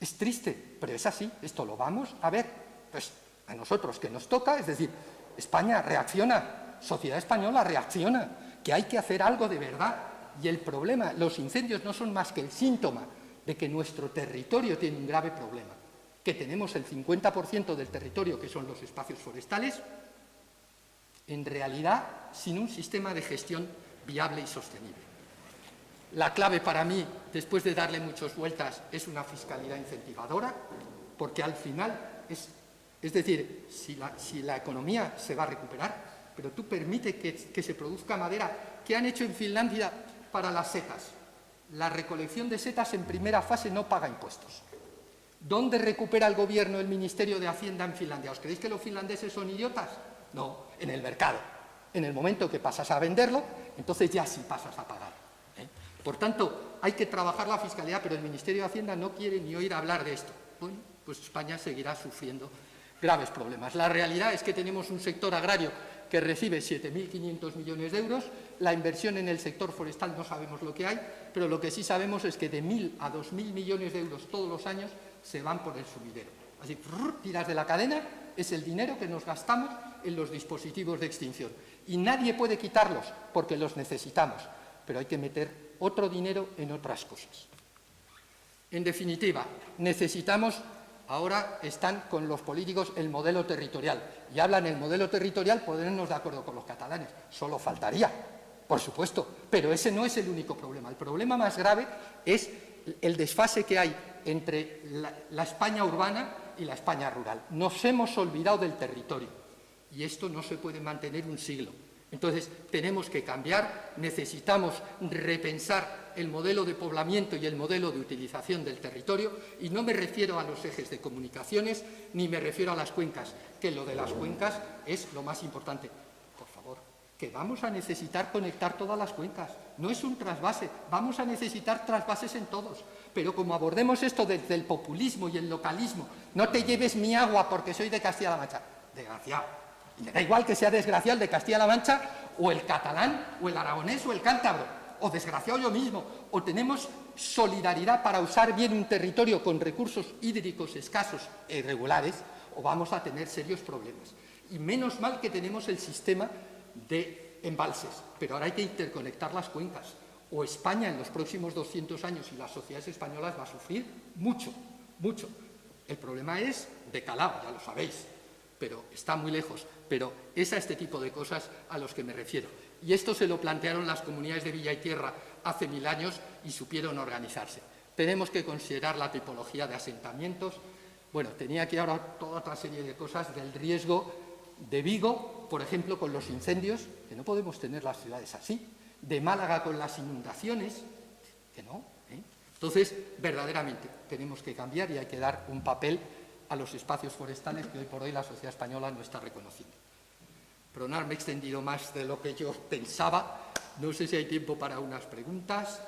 Es triste, pero es así, esto lo vamos a ver. Pues a nosotros que nos toca, es decir, España reacciona, sociedad española reacciona, que hay que hacer algo de verdad. Y el problema, los incendios no son más que el síntoma de que nuestro territorio tiene un grave problema, que tenemos el 50% del territorio, que son los espacios forestales, en realidad sin un sistema de gestión viable y sostenible. La clave para mí, después de darle muchas vueltas, es una fiscalidad incentivadora, porque al final es decir, si la economía se va a recuperar, pero tú permite que se produzca madera. ¿Qué han hecho en Finlandia para las setas? La recolección de setas en primera fase no paga impuestos. ¿Dónde recupera el gobierno, el Ministerio de Hacienda en Finlandia? ¿Os creéis que los finlandeses son idiotas? No, en el mercado. En el momento que pasas a venderlo, entonces ya sí pasas a pagar. Por tanto, hay que trabajar la fiscalidad, pero el Ministerio de Hacienda no quiere ni oír hablar de esto. Bueno, pues España seguirá sufriendo graves problemas. La realidad es que tenemos un sector agrario que recibe 7.500 millones de euros. La inversión en el sector forestal no sabemos lo que hay, pero lo que sí sabemos es que de 1.000 a 2.000 millones de euros todos los años se van por el sumidero. Así, tiras de la cadena, es el dinero que nos gastamos en los dispositivos de extinción. Y nadie puede quitarlos porque los necesitamos, pero hay que meter otro dinero en otras cosas. En definitiva, necesitamos... Ahora están con los políticos el modelo territorial y hablan el modelo territorial, ponernos de acuerdo con los catalanes. Solo faltaría, por supuesto, pero ese no es el único problema. El problema más grave es el desfase que hay entre la España urbana y la España rural. Nos hemos olvidado del territorio y esto no se puede mantener un siglo. Entonces, tenemos que cambiar, necesitamos repensar el modelo de poblamiento y el modelo de utilización del territorio, y no me refiero a los ejes de comunicaciones ni me refiero a las cuencas, que lo de las cuencas es lo más importante. Por favor, que vamos a necesitar conectar todas las cuencas, no es un trasvase, vamos a necesitar trasvases en todos, pero como abordemos esto desde el populismo y el localismo, no te lleves mi agua porque soy de Castilla-La Mancha, desgraciado, y me da igual que sea desgraciado el de Castilla-La Mancha o el catalán o el aragonés o el cántabro, o desgraciado yo mismo, o tenemos solidaridad para usar bien un territorio con recursos hídricos escasos e irregulares, o vamos a tener serios problemas. Y menos mal que tenemos el sistema de embalses, pero ahora hay que interconectar las cuencas, o España en los próximos 200 años y las sociedades españolas va a sufrir mucho, mucho. El problema es de calado, ya lo sabéis, pero está muy lejos, pero es a este tipo de cosas a los que me refiero. Y esto se lo plantearon las comunidades de Villa y Tierra hace 1000 años y supieron organizarse. Tenemos que considerar la tipología de asentamientos. Bueno, tenía aquí ahora toda otra serie de cosas del riesgo de Vigo, por ejemplo, con los incendios, que no podemos tener las ciudades así, de Málaga con las inundaciones, que no. Entonces, verdaderamente, tenemos que cambiar y hay que dar un papel a los espacios forestales que hoy por hoy la sociedad española no está reconociendo. Perdonad, me he extendido más de lo que yo pensaba. No sé si hay tiempo para unas preguntas.